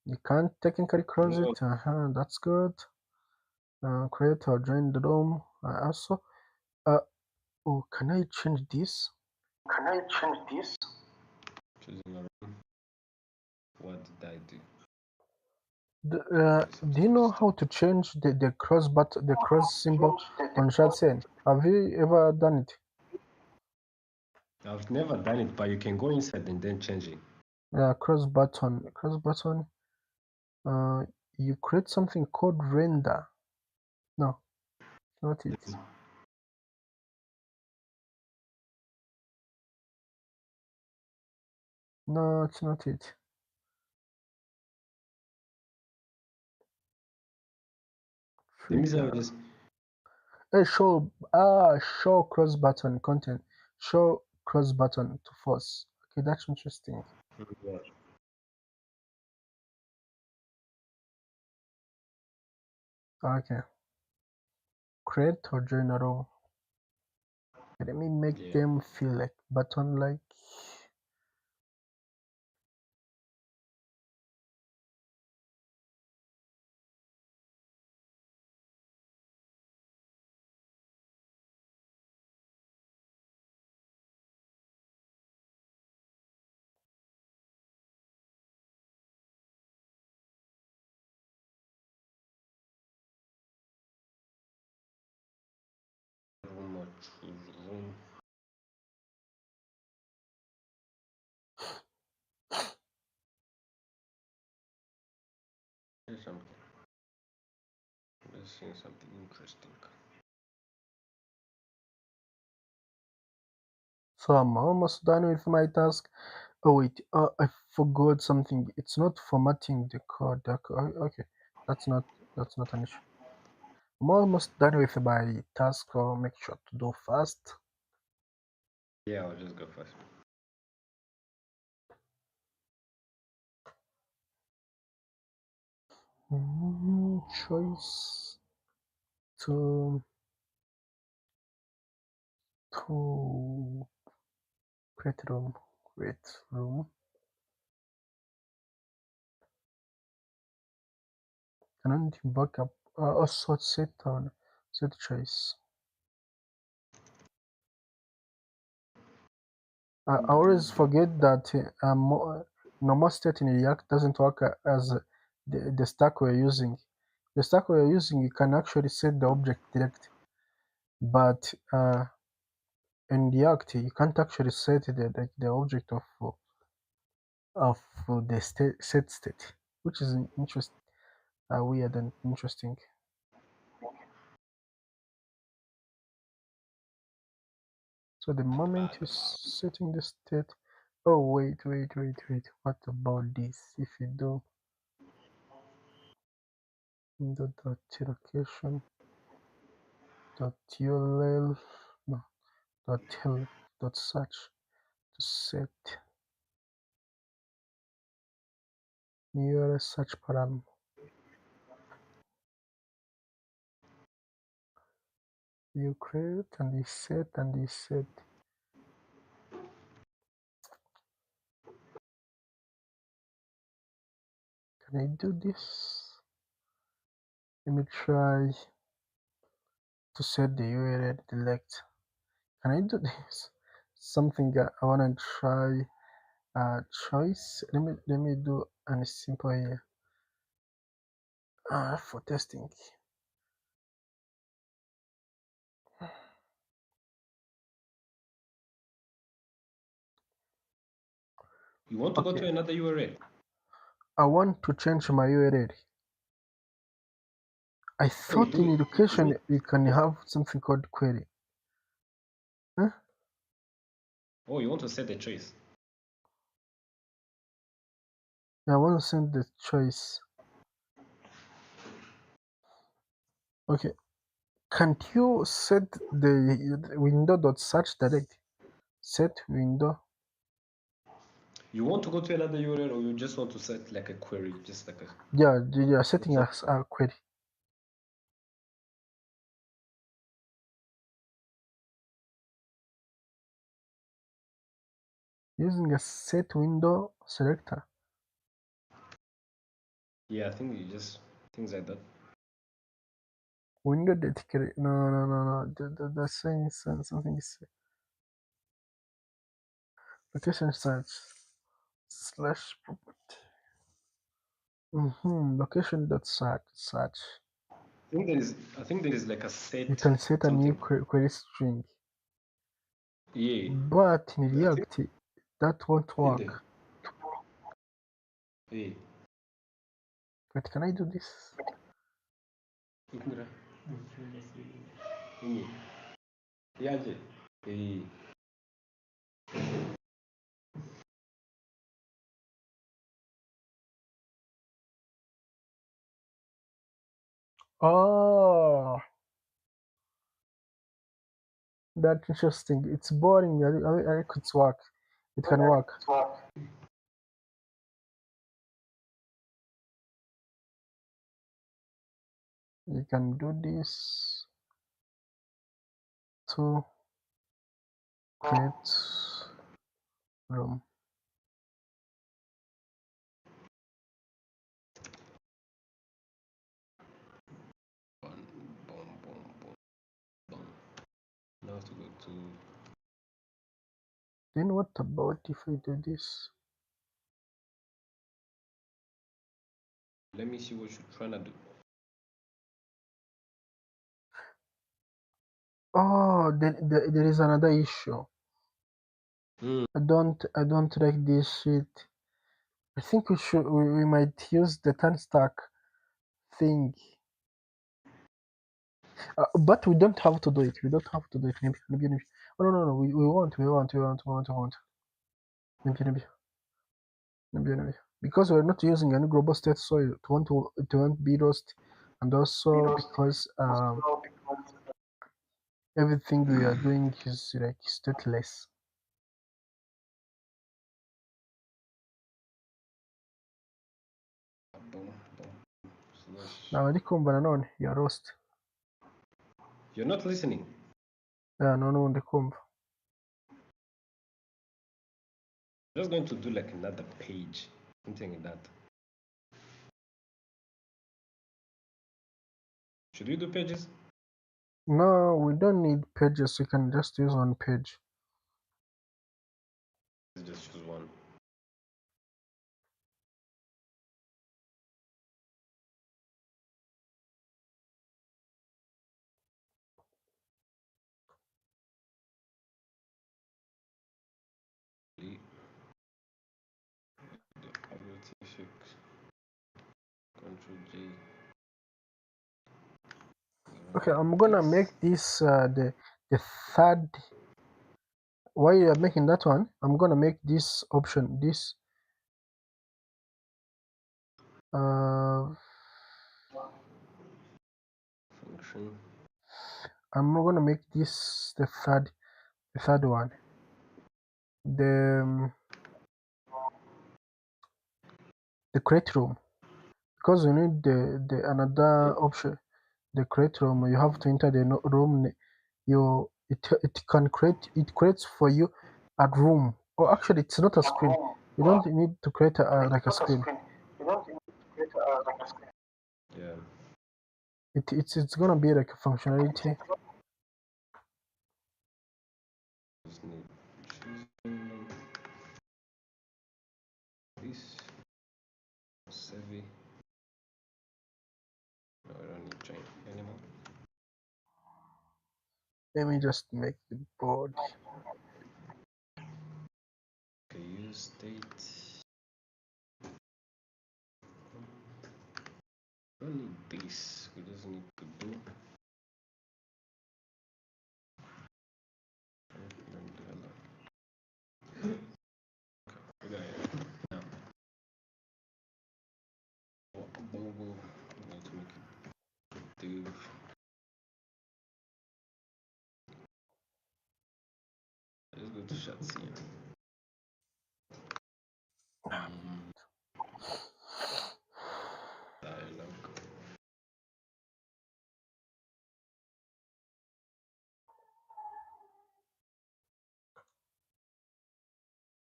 You can't technically close No, it. That's good. Create or join the room. Also, uh, oh, can I change this? choosing a room. What did I do? Do you know how to change the cross symbol on chat scene? Have you ever done it? I've never done it, but you can go inside and then change it. Cross button. Uh, you create something called render. No, not it. No, it's not it. Let me see how Filter. this. Show cross button content. Show cross button to force. Okay, that's interesting. Okay. Create or join a row. Let me make Yeah. them feel like button like. Room or choose room. Here's something. Let's see something interesting. So I'm almost done with my task. Oh wait, I forgot something. It's not formatting the code. Okay, that's not that's not an issue. I'm almost done with my task. So make sure to do fast. Yeah, I'll just go first. Choice to to create room. Create room. And then backup. Also set choice. I always forget that normal state in React doesn't work as the stack we're using. The stack we're using, you can actually set the object direct, but in React, you can't actually set the object of the set state, which is weird and interesting. So the moment you're setting the state, oh wait, what about this? If you do the dot location, dot url no dot help dot search to set new URL search param. You create and you set and you set. Can I do this? Let me try to set the URL delect. Can I do this? Something I wanna try. Choice. Let me do a simple here. For testing. You want to go Okay. to another URL? I want to change my URL. I Hey, thought do in it. education you can have something called query. Huh? Oh, you want to set the choice? I want to send the choice. Okay. Can't you set the window.search direct? Set window. You want to go to another URL, or you just want to set like a query, just like a Yeah, you are setting just, as a query. Using a set window selector. yeah, I think you just things like that. Window dedicated. No. The saying something is location search slash property. Location dot search. I think there is like a You set can set a new something. query string, Yeah, but in I think reality, that won't in there. work. Yeah. But can I do this? Indra. Ini. Iya aja. Eh. Oh, that's interesting. It's boring. I could work. It can work. You can do this to create room. Boom, boom, boom, boom, boom. Now I have to go to. Then what about if I do this? Let me see what you're trying to do. Oh, there is another issue. Mm. I don't like this shit. I think we might use the turn stack thing. But we don't have to do it. We don't have to do it. Maybe. Oh no. We want. Maybe. Because we're not using any global state, so it won't be lost, and also because everything we are doing is like stateless. Boom, boom. Slash. Now, ndikumva nanone you're lost. You're not listening. Yeah, no, ndikumva. I'm just going to do like another page, something like that. Should we do pages? No, we don't need pages. We can just use one page. Let's just choose one. Delete. Control J. Okay, I'm gonna make this the third. While you're making that one, I'm gonna make this option this uh Function. I'm gonna make this the third one. The create room, because you need the another option. The create room, you have to enter the room. It creates for you a room, or actually it's not a screen. You don't need to create like a screen. Yeah. It's gonna be like a functionality. Just need choosing this. Save it. No, I don't need train anymore. Let me just make the board. Okay, use state. I don't need this. We just need to do. We got it. Now, Bobo. I'm going to make it div. Let's go to shot scene. Dialogue.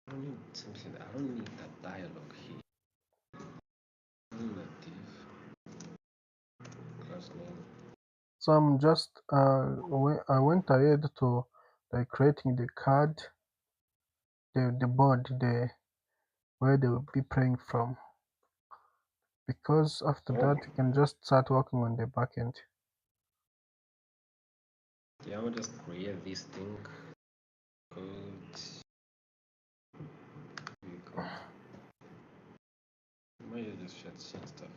I don't need something. I don't need that dialogue here. I don't need a div. Class name. So I'm just I went ahead to like creating the card, the board, where they will be playing from. Because after that you can just start working on the backend. Yeah, I'm gonna just create this thing. Code. Vehicle. Might just shut stuff.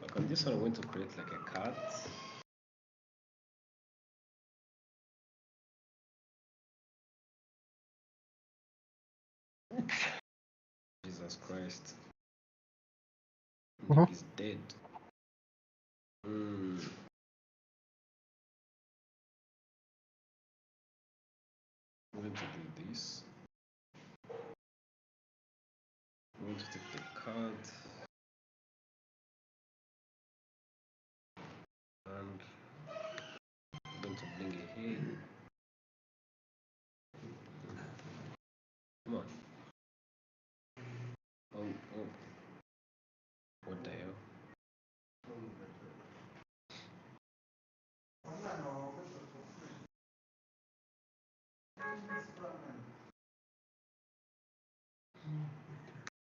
Like on this one, I'm going to create like a card. Jesus Christ. Nick is dead. I'm going to do this. I'm going to take the card and I'm going to bring it here. Come on. Oh, oh. What the hell?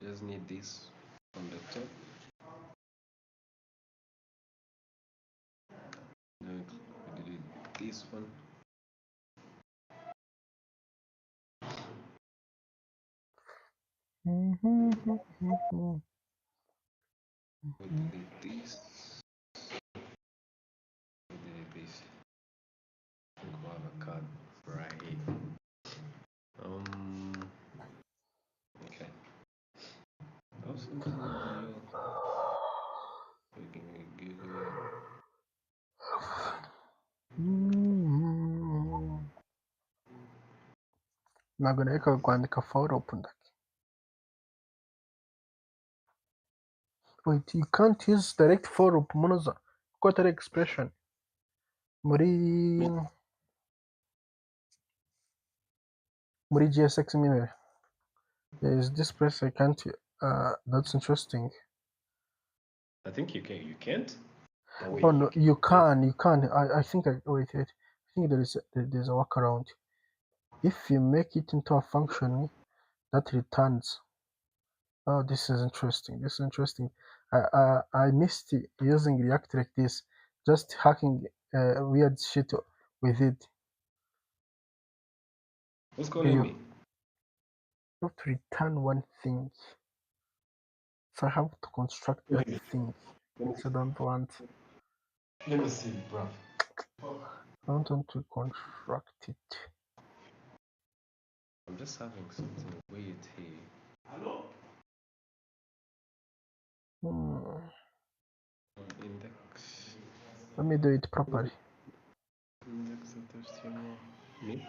Just need this on the top. Now we delete this one. We delete this. We delete this. We have a card right here. Okay. I was thinking we can Google. Ntabwo nareka kwandika follow-up ndake. Wait, you can't use direct follow-up munoza kuko atari expression muri GSX imbere. There is this place I can't. That's interesting. I think you can. You can't. Oh no, you can. You can. I think wait. I think there's a workaround. If you make it into a function that returns. Oh, this is interesting. This is interesting. I missed using React like this, just hacking weird shit with it. Who's calling me? You have to return one thing. So I have to construct that thing, which I don't want. Let me see, bro. I want them to construct it. I'm just having something weird here. Index. Let me do it properly. Index of HTML. Me?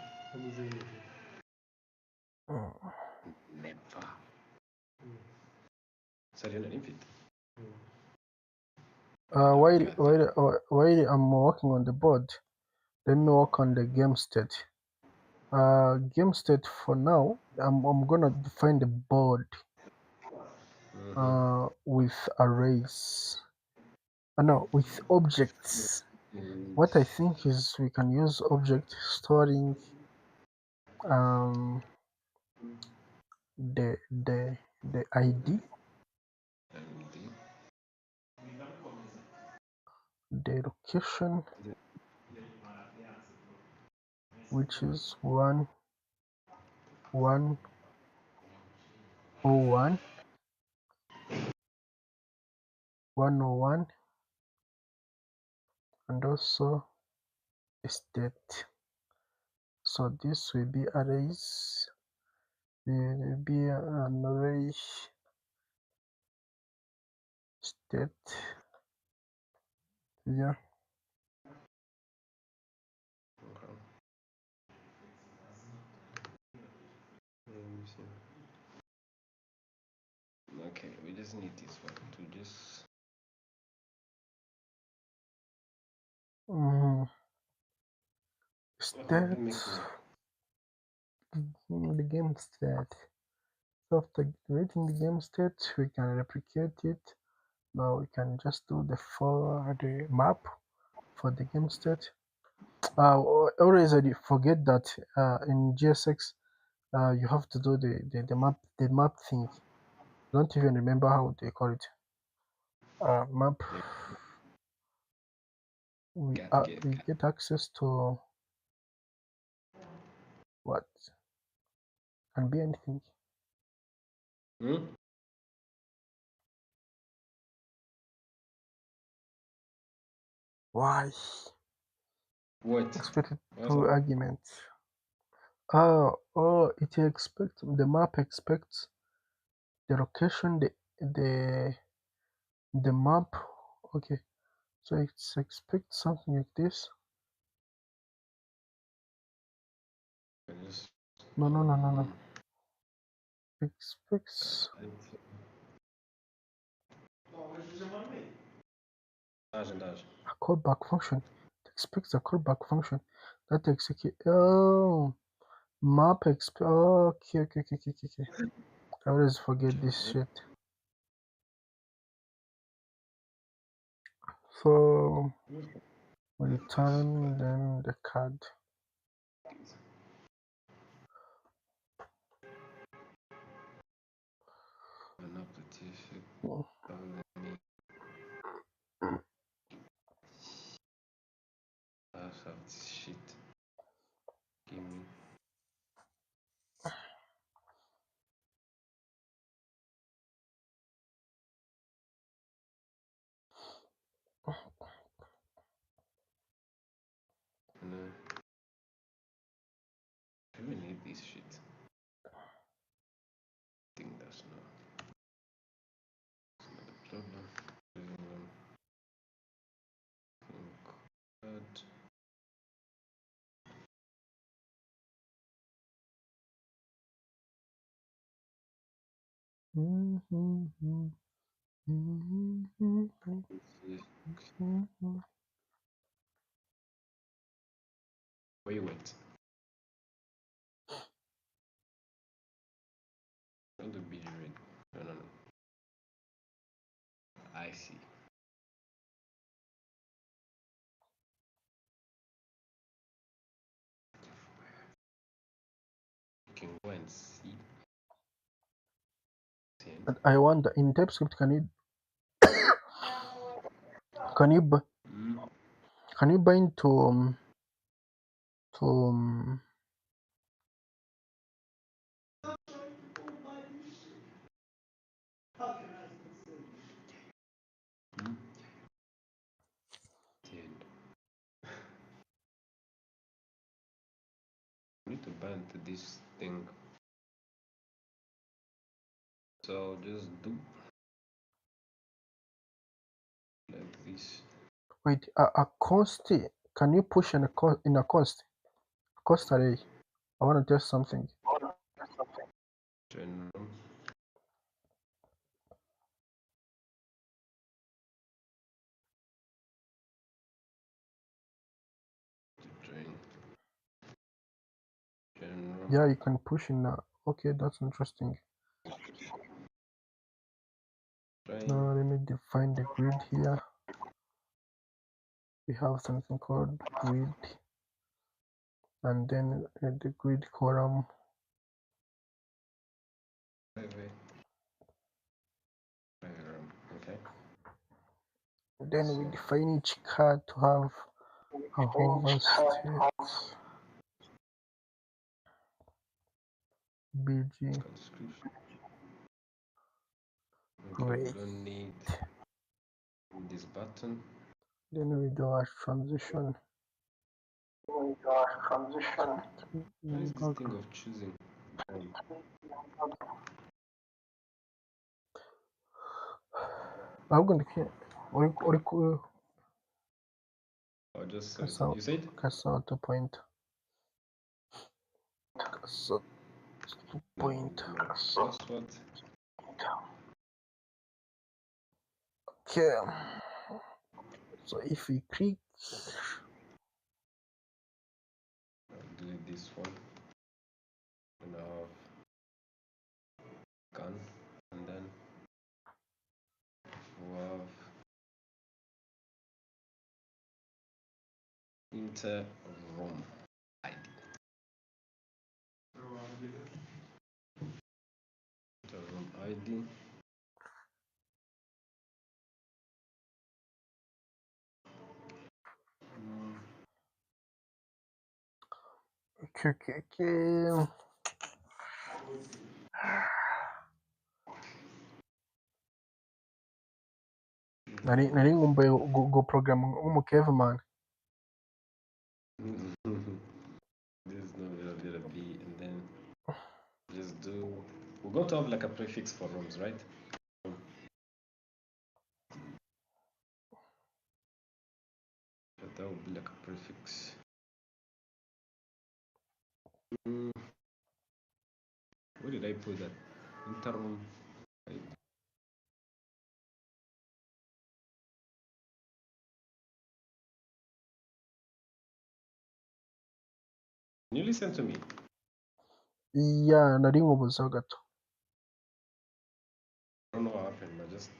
Never. Sorry, not if it. While I'm working on the board, let me work on the game state. Game state for now. I'm gonna define the board with arrays. No, with objects. What I think is we can use object storing the ID, the location, which is 1 101 101, and also the state. So this will be arrays. There will be an array state here. Okay, we just need this one to just. State the game state. So after creating the game state, we can replicate it. Now we can just do the map for the game state. Always I forget that in GSX you have to do the map thing. Don't even remember how they call it. Map. We get access to what can be anything. Why? What? Expected What's two up? arguments. It expects the map expects the location, the map. Okay, so it expects something like this. No. Expects a callback function. It expects a callback function that execute. Oh, map expect. Okay. I always forget this shit. So return then the card. An application. Oh. Have this shit. Give me. No. I really need this shit. I think that's not the problem. Code. Wait. Not the be red. No. I see. You can go and see. But I wonder in TypeScript can you bind to to bind to this thing. So just do like this. Wait, a const. Can you push in a const array? I want to test something. General. Join. General. Yeah, you can push in a. Okay, that's interesting. Now let me define the grid here. We have something called grid, and then the grid column. Okay. Then we define each card to have a hover state. BG. Okay, we Great. don't need this button. Then we do a transition. What is this thing of choosing? I'm going to or Or just cancel you said? to point. Cancel to point. Password. Okay. So if we click, Delete this one. And now gun, and then we have inter room ID. Inter room ID. okay. Nari ngumbuye go program nk'umucaveman. This is not gonna be, and then just do. We're going to have like a prefix for rooms, right? But that would be like a prefix. Where did I put that? Interim. Can you listen to me? Yeah, nari nkubuza gato. I don't know what happened, but just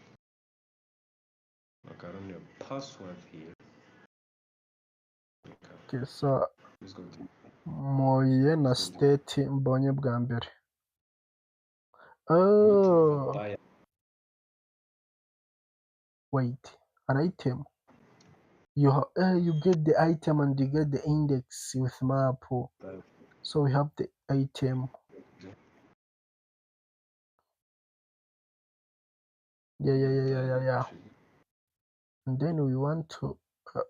like I don't know password here. Okay, so Who's going to muye na state mbonye bwa mbere. Wait, an item. You get the item and you get the index with map. So we have the item. Yeah. And then we want to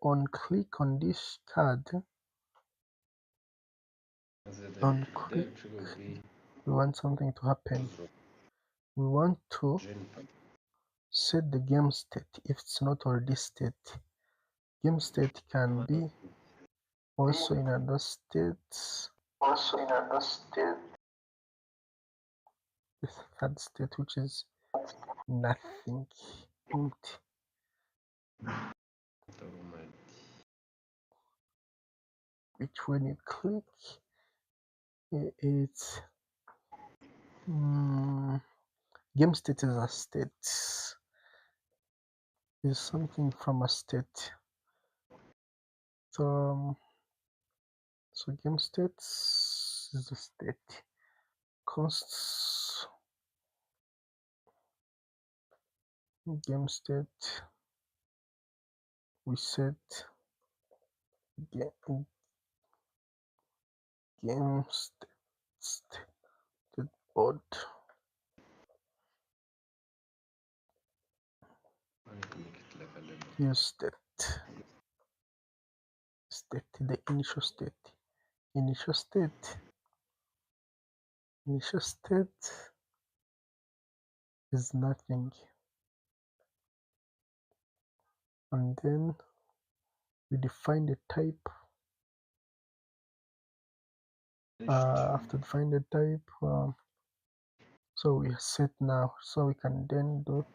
on click on this card. On click, we want something to happen. We want to set the game state if it's not already set. Game state can be also in other states. The third state, which is nothing, empty. Which when you click, it's game state is a state. Is something from a state. So game states is a state. Consts game state. We set game state board. Use state, the initial state. initial state is nothing, and then we define the type. After defining the type, so we set now, so we can then do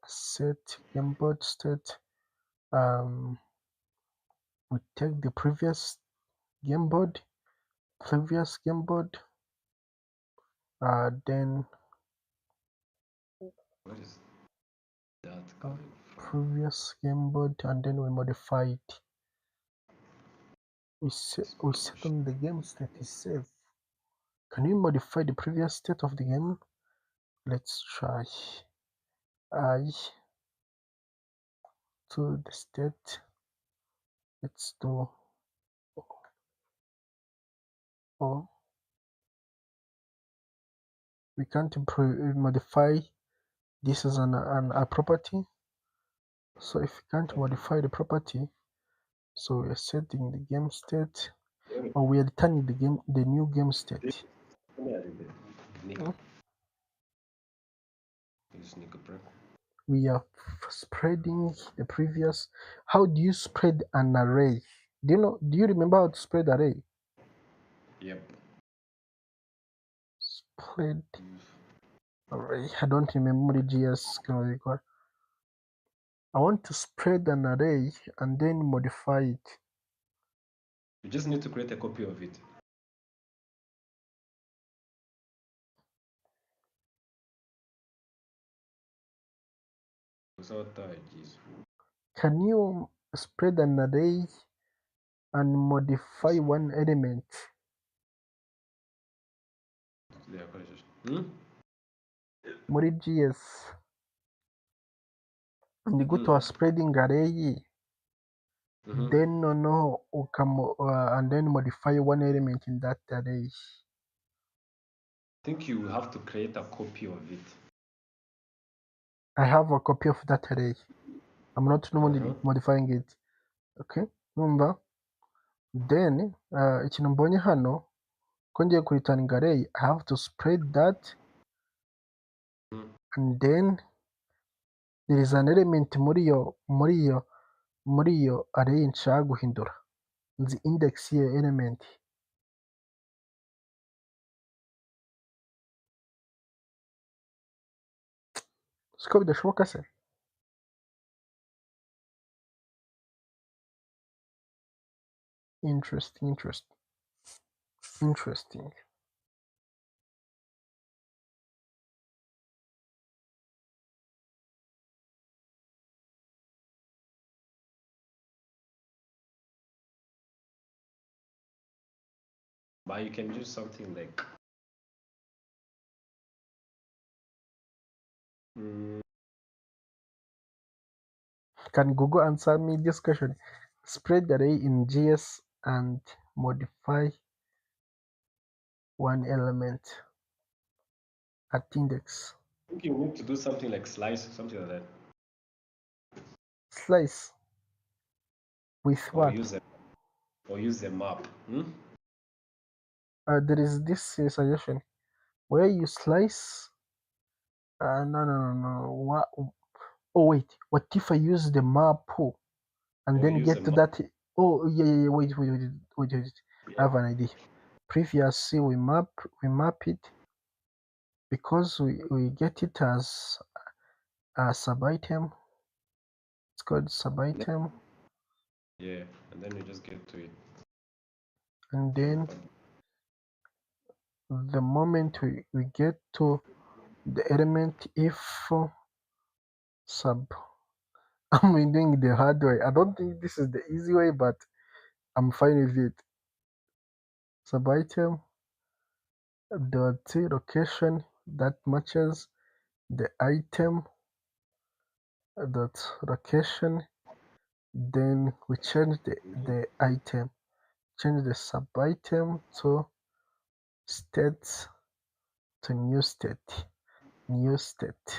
set gameboard state. We take the previous gameboard, then Where is that uh, coming from? previous gameboard, and then we modify it. We set on the game state is save. Can we modify the previous state of the game? Let's try. I to the state. Let's do O. We can't modify this as a property. So if we can't modify the property, so we are setting the game state, or we are returning the new game state. Hmm? We are spreading the previous. How do you spread an array? Do you remember how to spread array? Yep. Spread array. I don't remember the GS. I want to spread an array and then modify it. You just need to create a copy of it. Can you spread an array and modify one element? Muri GS. And go to a spreading array. Then no, and then modify one element in that array. I think you have to create a copy of it. I have a copy of that array. I'm not modifying it. Okay, number. Then ikintu mbonye hano ko ngiye kuritaninga array, I have to spread that, and then there is an element muri iyo array nshaka guhindura. Nzi index y'iyo element. Siko bidashoboka se? Interesting. But you can do something like Can Google answer me this question? Spread array in GS and modify one element at index. I think you need to do something like slice, something like that. Slice with Or what? use a map. There is this suggestion where you slice. No. What? Oh wait. What if I use the map and then get to that? Oh yeah. Wait. I have an idea. Previously we map it because we get it as a sub item. It's called sub item. Yeah, and then you just get to it. And then the moment we get to the element, if sub, I'm doing the hard way. I don't think this is the easy way, but I'm fine with it. Sub item dot location that matches the item dot location. Then we change the item, change the sub item to state to new state. New state.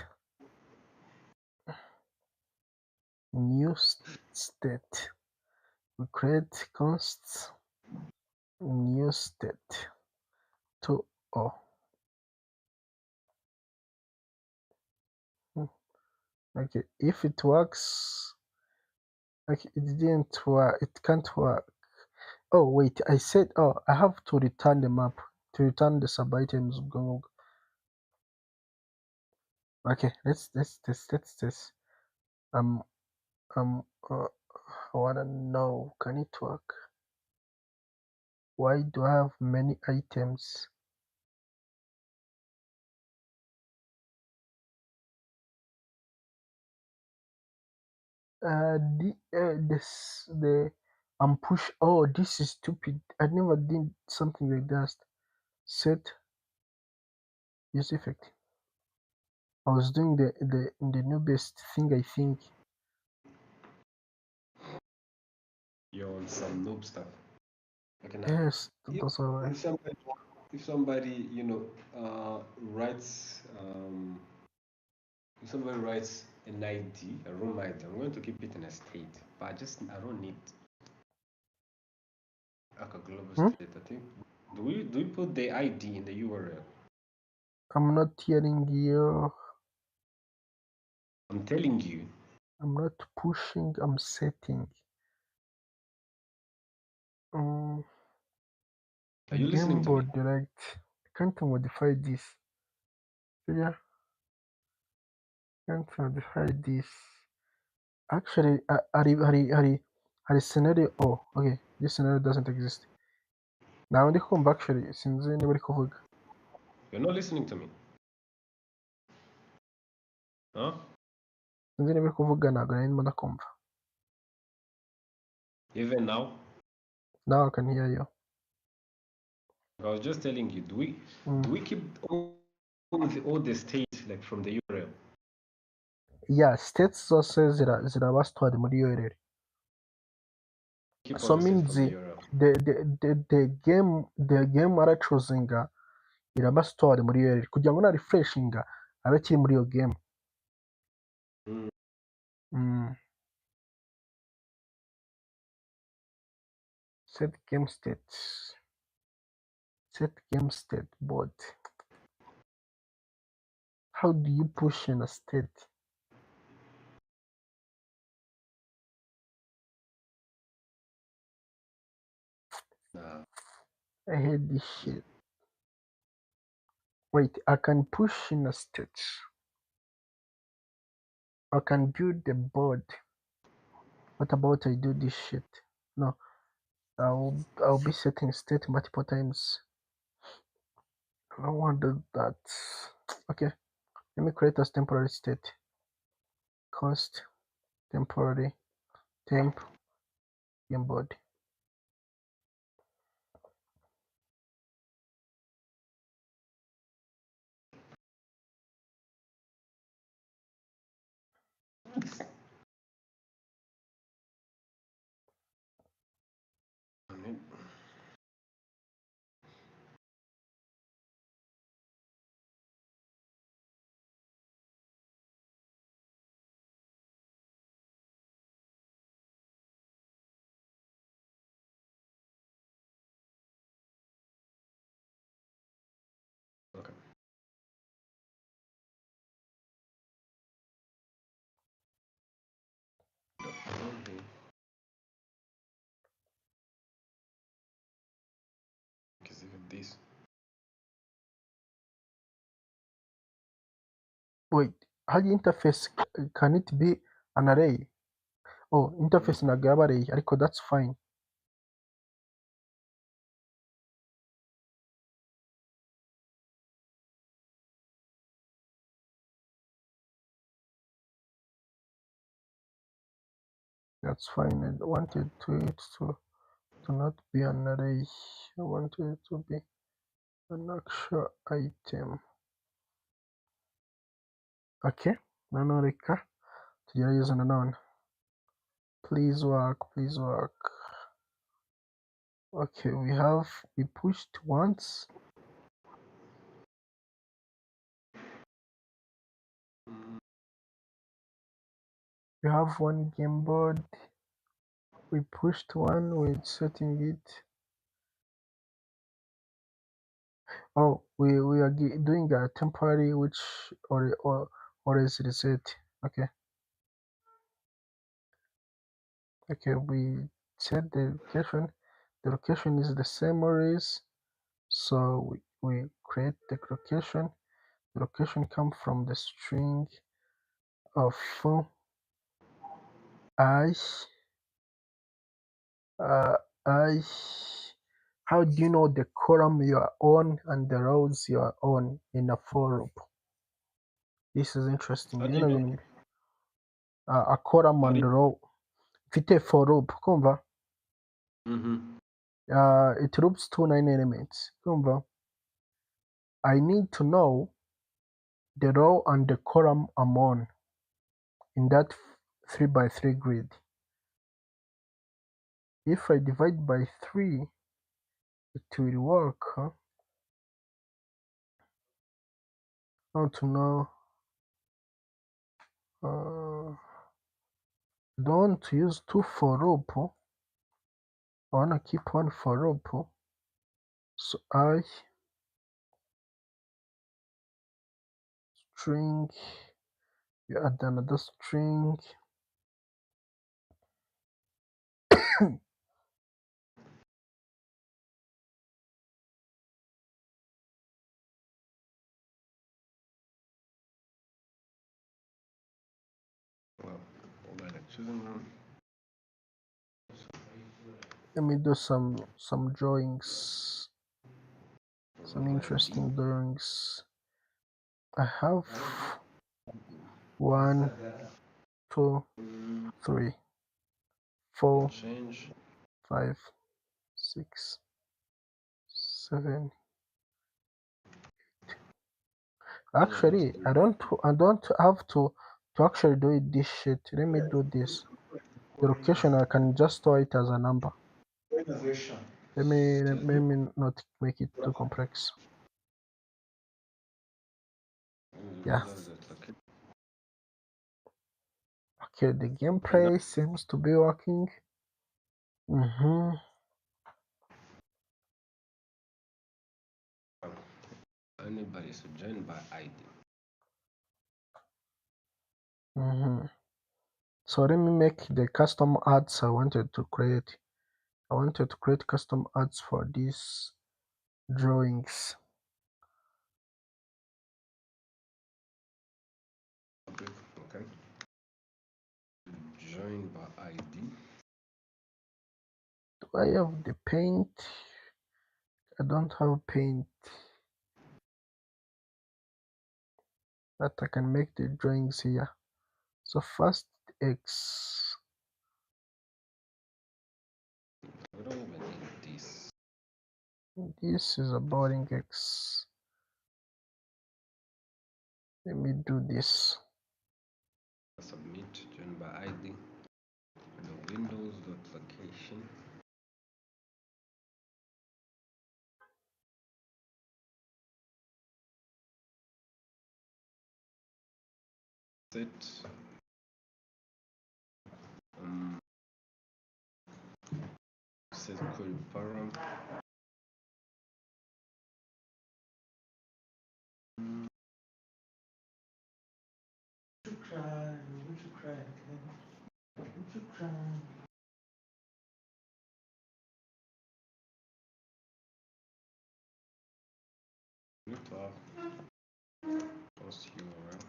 We create const new state to O. Okay, if it works, okay, it didn't work. It can't work. Oh wait, I said, oh, I have to return the map to return the sub items. Okay, let's test. Um um uh, I wanna know, can it work? Why do I have many items? The push. Oh, this is stupid. I never did something like that. Set use effect. I was doing the newest thing, I think. You're on some noob stuff. Okay, now Yes, if, that's all right. if somebody if somebody writes if somebody writes an ID, a room ID, I'm going to keep it in a state, but I don't need like a global Hmm? state. I think do we put the ID in the URL? I'm not hearing you. I'm telling you. I'm not pushing. I'm setting. Um, Are you listening game to me? board direct. Can't modify this. Yeah, can't modify this. Actually, Hari scenario. Oh, okay. This scenario doesn't exist. Now ndi kumva actually sinzi niba uri kuvuga. You're not listening to me. Huh? Sinzi niba uri kuvuga ntabwo nari ndimo ndakumva. Even now? Now I can hear you. I was just telling you, do we keep all the state like from the URL? Yeah, states zose ziraba stored muri URL. Keep all So the state means from the URL. the game aracuzinga iraba stored muri URL kugira ngo na refreshinga abe akiri muri iyo game. Mm. Set game state. Set game state board. How do you push in a state? Nah. I hate this shit. Wait, I can push in a state. I can build the board. What about I do this shit? No, I'll be setting state multiple times. I don't want to do that. Okay, let me create a temporary state. Cost temporary temp game board. Okay. Okay. Because even this. Wait, how the interface can it be an array? Oh, interface ntabwo yaba array ariko that's fine. That's fine. I wanted to not be an array. I wanted it to be an actual item. Okay, noneho reka tugerageze nanone. Please work, please work. Okay, we pushed once. We have one game board. We pushed one with setting it. Oh, we are doing a temporary which or is reset. Okay. Okay, we set the location. The location is the summaries. So we create the location. The location come from the string of I. Uh, I. How do you know the column you are on and the rows you are on in a for loop? This is interesting. How do You you know, know? a column How do and you... the row. Mfite for loop, kumva? Mm-hmm. It loops 9 elements, kumva? I need to know the row and the column I'm on in that 3 by 3 grid. If I divide by 3, it will work. Huh? How to know? Don't use 2 for loop. I wanna keep 1 for loop. So I string, you add another string. Well, hold on, choosing room. Let me do some drawings, some interesting drawings. I have 1, 2, 3, 4, Change. 5, 6, 7. Actually, I don't have to actually do it this shit. Let me do this. The location I can just store it as a number. Let me not make it too complex. Yeah. Okay, the gameplay seems to be working. Anybody should join by ID. So let me make the custom ads I wanted to create. I wanted to create custom ads for these drawings. Okay. Join by ID. Do I have the paint? I don't have paint. But I can make the drawings here. So first X. We don't even need this. This is a boring X. Let me do this. Submit join by ID. The Windows location. Set set query param. Need to have post URL.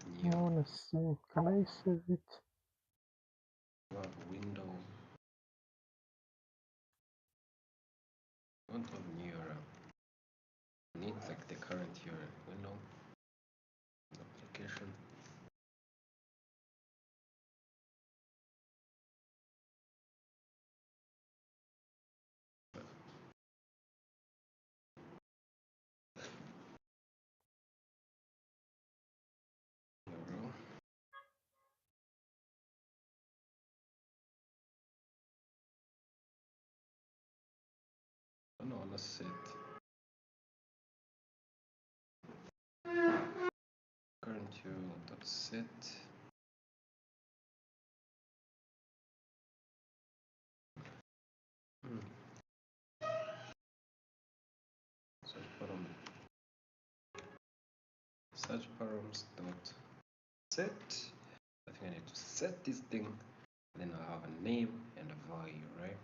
I New wanna see. Can I save it? window. Don't have new URL. Need like the current URL. Window application. URL. Oh, no, let's set current URL dot set. Search param. Search params dot set. I think I need to set this thing. Then I'll have a name and a value, right?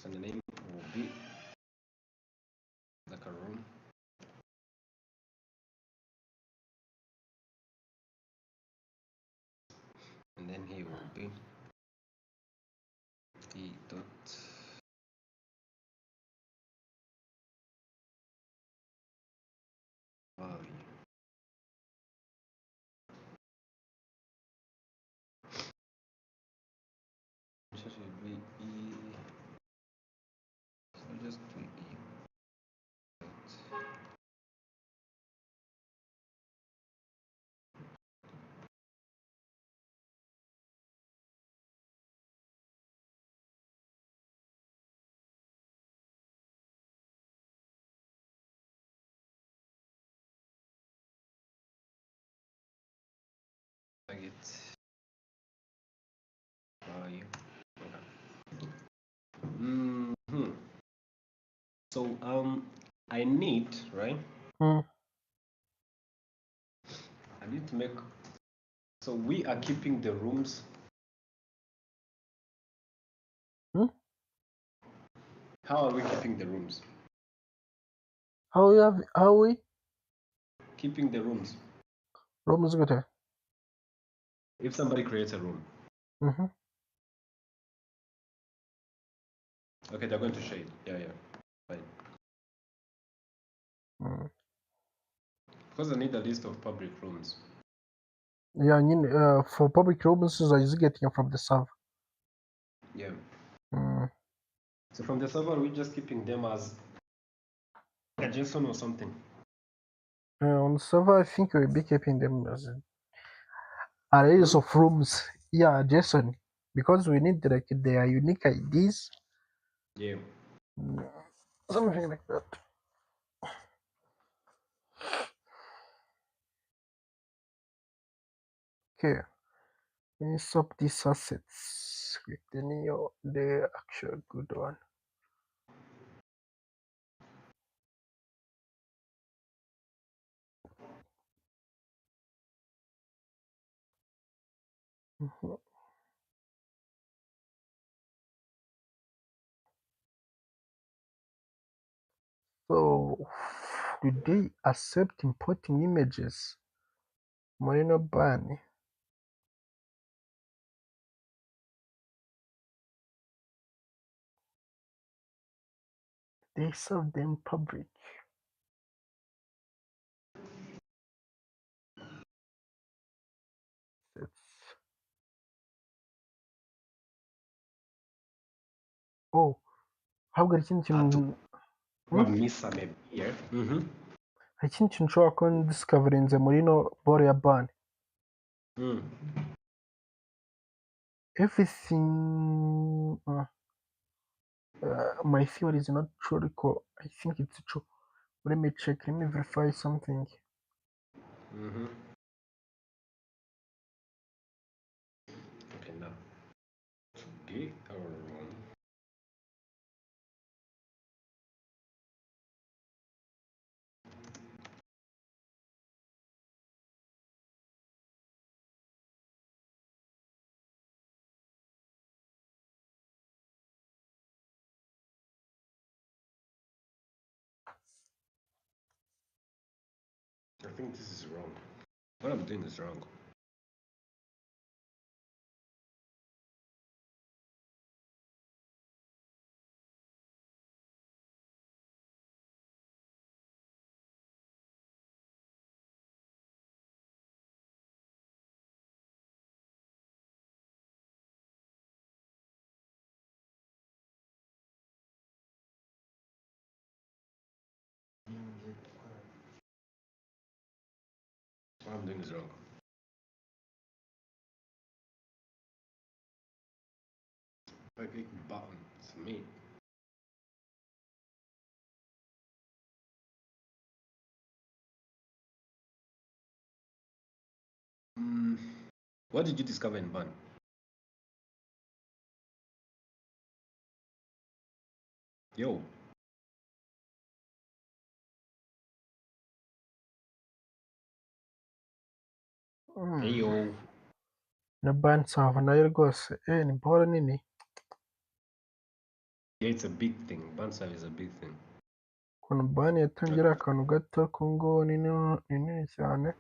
So the name will be like a room. And then here will be e dot value. So it should be e. So just do e dot. Target value. Okay. So I need, right? Mm. I need to make. So we are keeping the rooms. Hmm? How are we keeping the rooms? How we Keeping the rooms. rooms good. If somebody creates a room, Mm-hmm. okay, they're going to shade. Yeah, yeah, fine. Mm. Because I need a list of public rooms. Yeah, for public rooms is getting from the server. Yeah. Mm. So from the server, we're just keeping them as a JSON or something. On the server, I think we'll be keeping them as arrays of rooms. Yeah, JSON, because we need like their unique IDs. Yeah. Mm. Something like that. Okay, let's swap these assets with the actual good one. Mhm. So, do they accept importing images? Moreno ban. They serve them public. It's, oh, ntabwo ari ikindi Ah, to kintu misa maybe. Yeah. hari ikindi kintu ushobora kuba discoverinze muri ino ball ya ban. Everything my theory is not true ariko I think it's true. Let me check, let me verify something. Okay, now today our room. I think this is wrong. What I'm doing is wrong. What I'm doing is wrong. If I click button, it's me. What did you discover in ban? Yo. Eyo. na bansava nayo rwose ni boro nini. Yeah, it's a big thing. Bansav is a big thing. Ukuntu bani yatangira akantu gato ku ngubu ni nini cyane.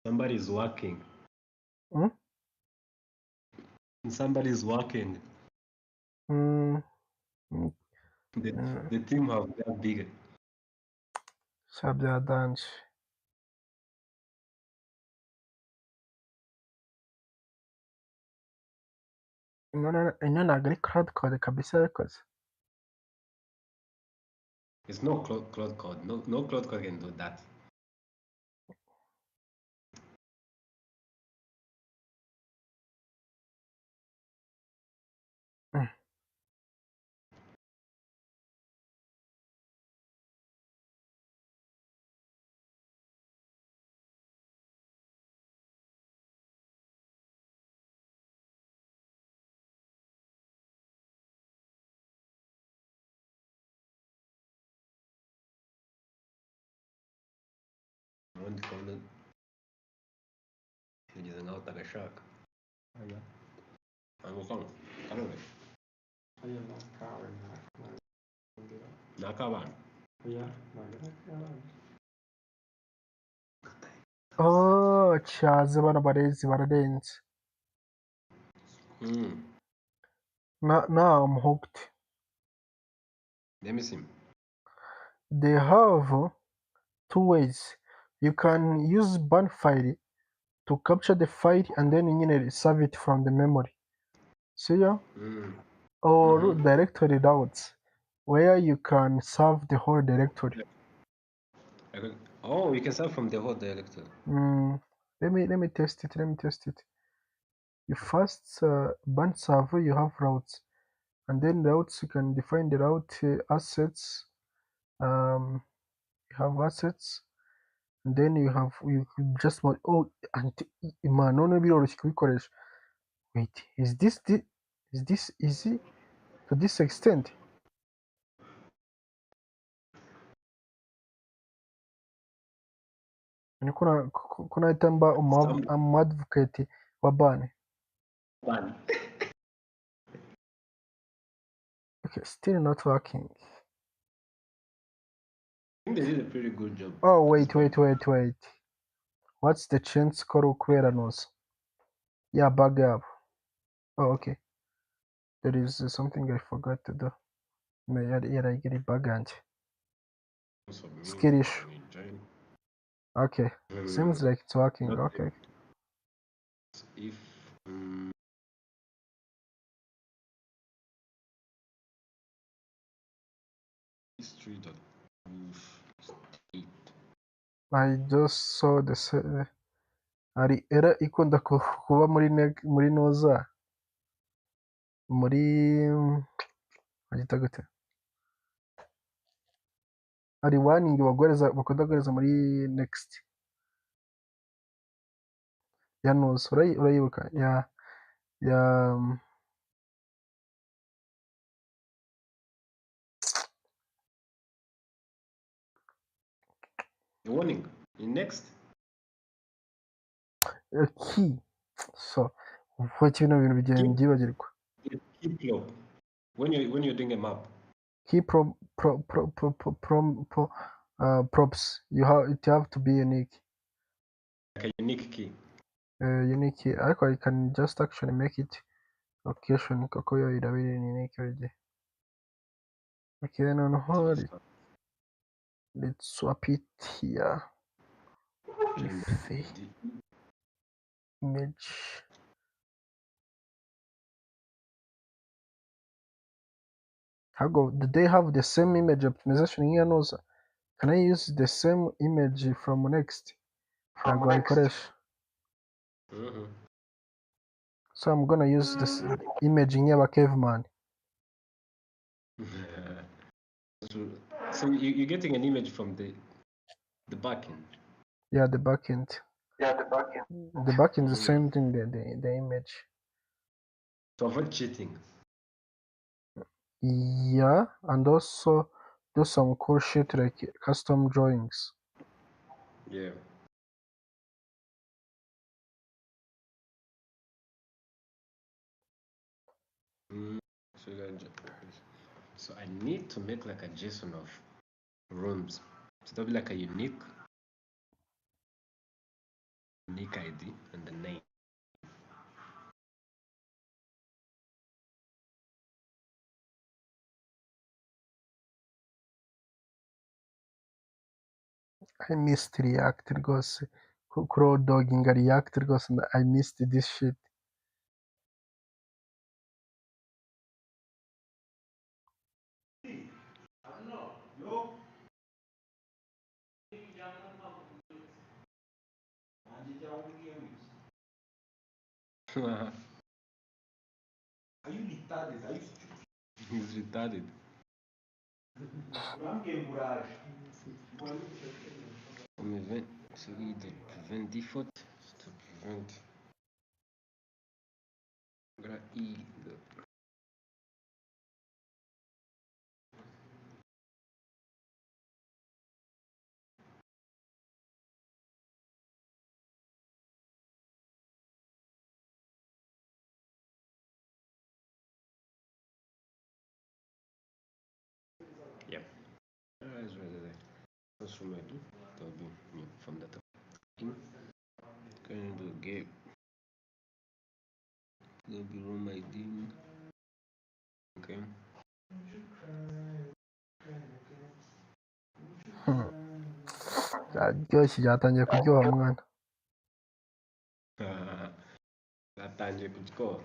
Somebody is working. Hmm? Somebody is working. Mm. The team have got bigger. Sha bya danje. Ino ntabwo ari cloud code kabisa yakoze. It's no cloud code. No cloud code can do that. Ubundi kubona ugeze nkaho utagashaka. Kanone ni ak'abana. Oh, cyaze bano barezi bararenze. Now I'm hooked. Let me see. They have two ways. You can use ban file to capture the file and then nyine save it from the memory. See ya? Or directory routes where you can save the whole directory. Oh, you can save from the whole directory. Let me test it. You first ban save, you have routes, and then routes you can define the route assets. You have assets, and then you just want and man none biroroshye kubikoresha. Wait, is this easy to this extent? Ko nahita mba umu advocate wa ban. Okay, still not working. I think they did a pretty good job. Oh wait. What's the chance ko ari ukubera noza? Yeah, bug up. Oh, okay. There is something I forgot to do. Yari bug yanjye. Skill issue. Okay. Seems like it's working. Okay. If I just saw the hari error ikunda kuba muri noza muri bagita gute, hari warning bakunda guhereza muri next ya noza urayibuka ya warning in next key. So kuko bino bintu bigenda byibagirwa. When you're doing a map. Key props you have to be unique. Like a unique key. Unique key. I can just actually make it location kuko yo irabiri unique already. Okay, noneho let's swap it here with the image. Do they have the same image optimization here? No, can I use the same image from next? Ntabwo wayikoresha. So I'm gonna use this image y'aba caveman. So you're getting an image from the backend. Yeah, the backend. The backend is the same thing. The image. To avoid cheating. Yeah, and also do some cool shit like custom drawings. Yeah. Mm, so, so I need to make like a JSON of rooms. So that'll be like a unique ID and the name. I missed React rwose kurodoginga React rwose I missed this shit. Are you retarded? Are you stupid? He's retarded. Event, so we the prevent default to prevent E. Yeah. That's right there. That's from my do. That'll be from the top. Going to get that'll be room ID. Okay. Byaryoshye byatangiye kuryoha mwana. Batangiye kugikora.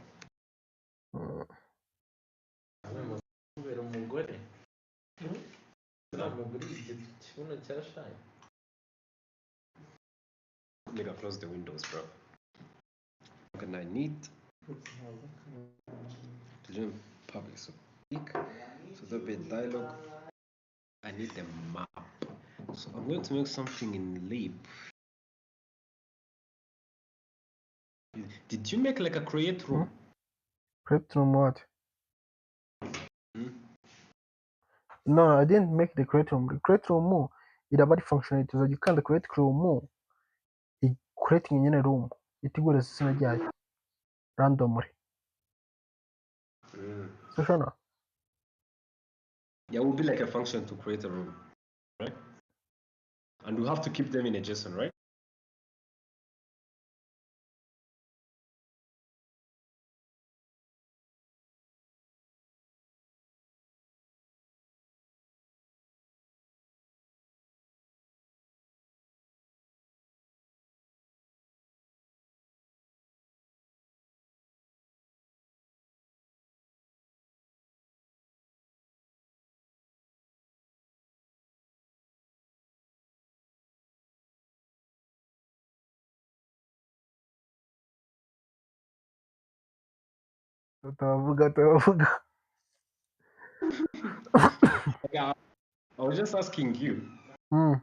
kubera umugore namuguriye ikibuno cya shayi. Nigga, close the windows, bro. And I need to join public. So click. So there'll be a dialog. I need the map. So I'm going to make something in Leap. Did you make like a create room? Create room what? Hmm? No, I didn't make the create room. The create room iraba ari functionality uzajya ukanda create room creating nyine room itigureza izina ryayo randomly. So shona Yeah, it will be like a function to create a room, right? And we have to keep them in a JSON, right? tutavuga. Yeah, I was just asking you. Mm.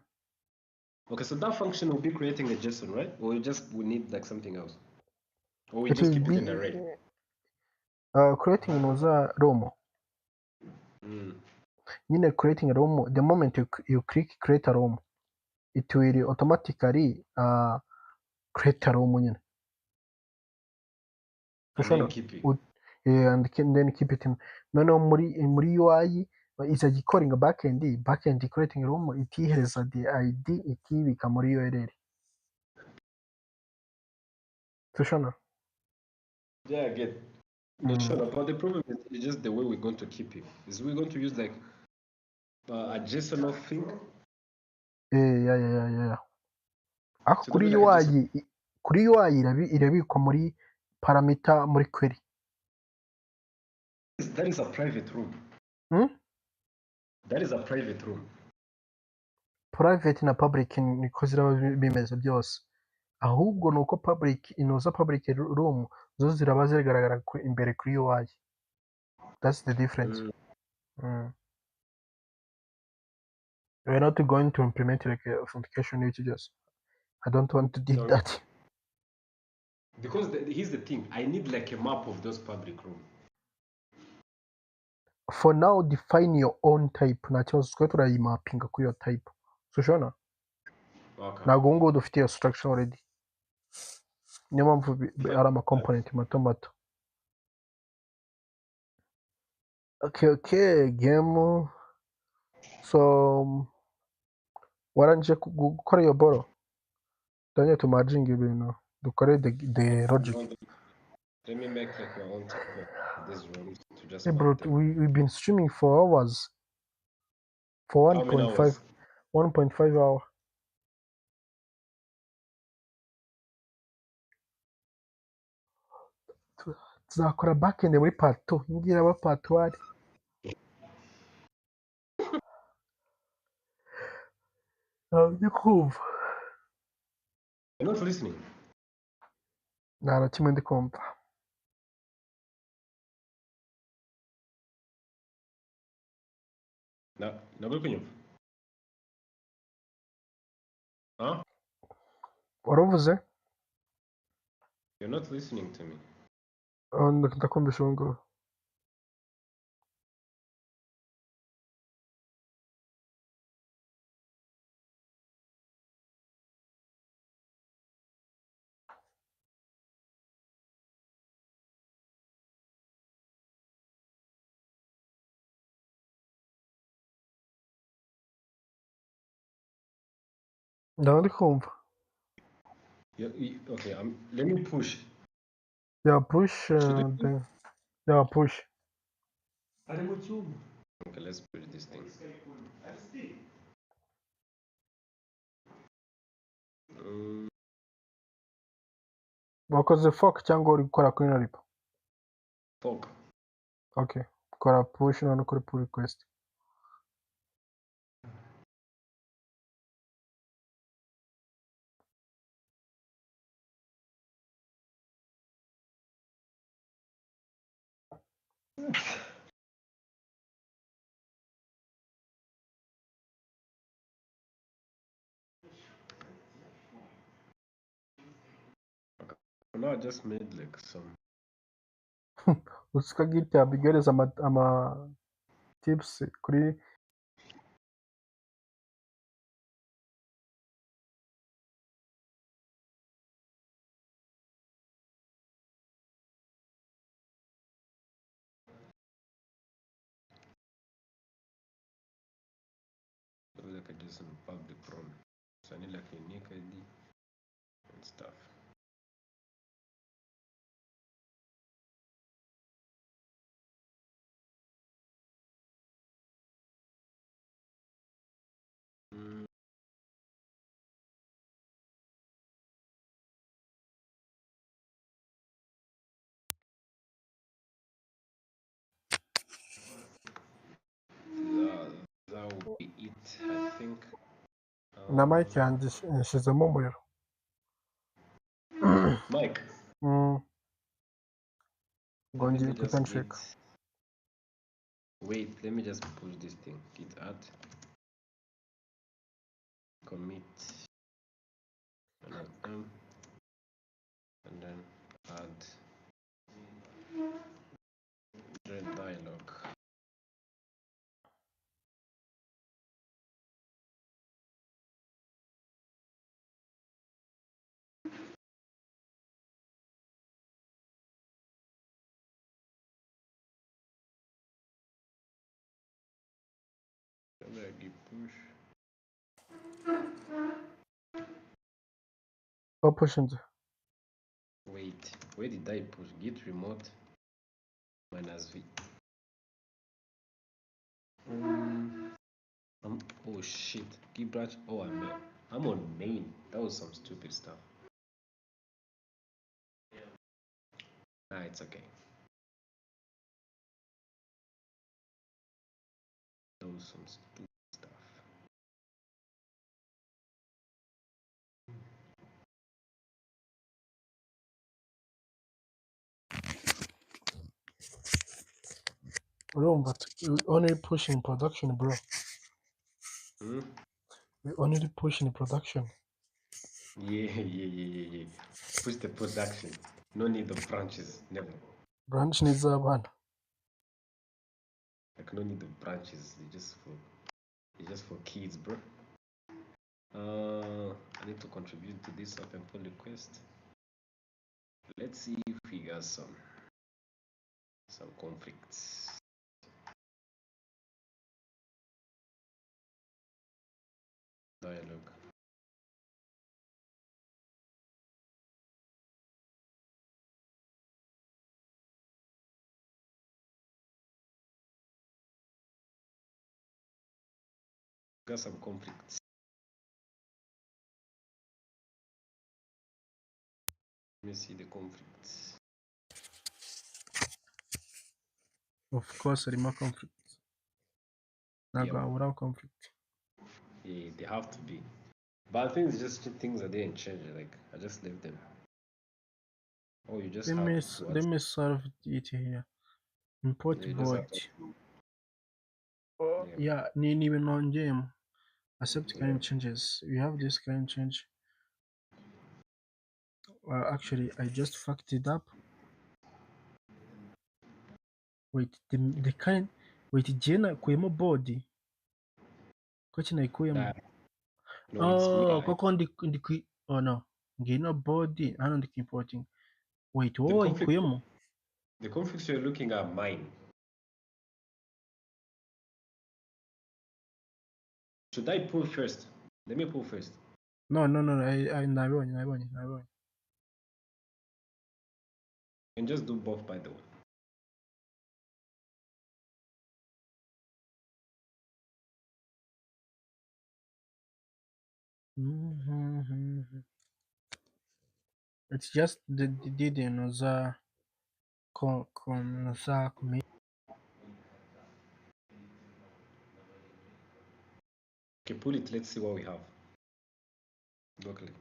Okay, so that function will be creating a JSON, right? Or we need like something else? Or we It just will keep it be in array? creating inuza room. Nyine creating a room, the moment you click create a room, it will automatically create a room nyine. And then keep it. And then keep it in. Noneho muri UI izajya ikoringa backend creating room itihereza the ID itibika muri URL. Tushona. Yeah, I get. No, sure, but the problem is just the way we're going to keep it. Is we're going to use like a JSON of thing? Yeah. Ariko So kuri that'll be like a JSON. kuri UI irabikwa muri parameter muri query. That is a private room. That is a private room. Private na public niko ziraba bimeze byose. Ahubwo nuko public inoza public room zo ziraba zigaragara imbere kuri UI. That's the difference. We're not going to implement like authentication just. I don't want to dig that. Because here's the thing, I need like a map of those public rooms. For now, define your own type. Nta kibazo twe turayimapinga kuri iyo type. So ushobona? Okay. ntabwo ubu ngubu dufite iyo structure already, niyo mpamvu ari amakomponenti mato mato. Okay, game. So warangije gukora iyo boro, tujye tumarginga ibintu dukore the logic. Let me make like my own type of this room to just Hey bro, mark them. we've been streaming for hours, for How many 1.5 hours? 1.5 hour. Tuzakora backend muri part 2, ngiyi iraba part 1. Ndi kumva You're not listening. nta na kimwe ndi kumva. Na buri kunyumva? Huh? Waravuze? You're not listening to me. Ndakumvisha ubu ngubu. Ndaba ndi kumva. Okay, let me push. Yeah, push. Yeah, push. Okay, let's push this thing. Wakoze fork cyangwa uri gukora kuri ino repo? Fork. Okay, kora push none kuri pull request. No, I just made like some. Usika GitHub igereza ama tips kuri Like I do some public room. So I need like a unique ID and stuff. That would be it, I think. na mic yanjye yashizemo umuriro. Mike. Ngo ngiye Let me guhita just nshika. wait, let me just push this thing. Git add. Commit. And then add. Red dialog. Git push. Go push into. Wait, where did I push? Git remote -v. Oh shit. Git branch. Oh, I'm on main. That was some stupid stuff. Nah, it's okay. That was some stupid stuff. Urumva we only push in production bro. We only push in production. Yeah. Push the production. No need of branches. Never. Branch ni iz'abana. Like no need of branches. It's just for kids, bro. I need to contribute to this open pull request. Let's see if we got some conflicts. Dialogue. Got some conflicts. Let me see the conflicts. Of course, harimo conflict. Ntabwo Yeah, haburaho conflict. yeah, they have to be. But I think it's just things that didn't change. Like I just left them. Oh, you just have Let what? me solve it here. Import You just have body. Oh, yeah. yeah, ni ibintu nongeyemo. Accept Yeah. current changes. We have this current change. Actually, I just fucked it up. Wait, the current. Wait, igihe nakuyemo body. Ko kinayikuyemo? That no, it's me. Oh, koko ndi ku. Oh no. Ngino body. Hano ndi ku importing. Wait, The wowe conflict. wayikuyemo? The conflicts you're looking at mine. Should I pull first? Let me pull first. No. Nabibonye. And just do both, by the way. It's just the didn't za za Okay, pull it. Let's see what we have. Locally.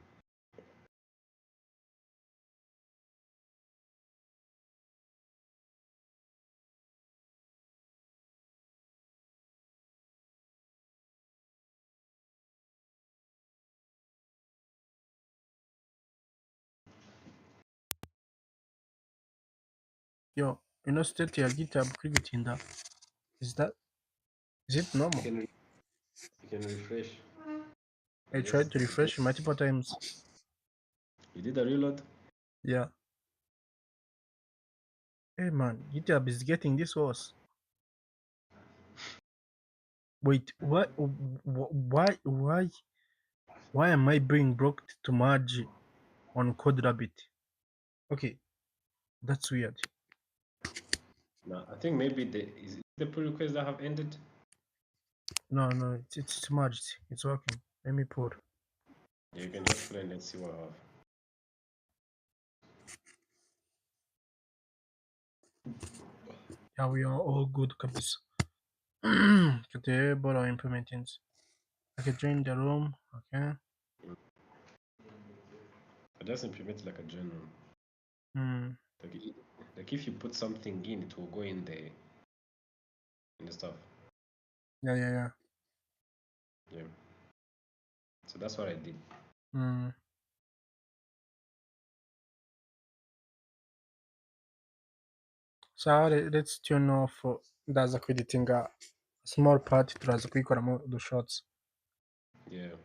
yo, state ya GitHub kuri gutinda. Is it normal? You can refresh. I tried to refresh multiple times. You did a reload. Yeah. Hey man, GitHub is getting this worse. Wait, why am I being blocked to merge on CodeRabbit? Okay, that's weird. No, I think maybe the pull requests that have ended. No, it's merged. It's working. Let me pull. Yeah, you can just play and let's see what I have. Yeah, we are all good, kabisa. Table or implementing. Okay, join the room. Okay. I just implement like a journal. Like, like if you put something in, it will go in the stuff. Yeah. Yeah. So that's what I did. So let's turn off ndaza kweditinga small part turaza kuyikoramo udushorts. Yeah.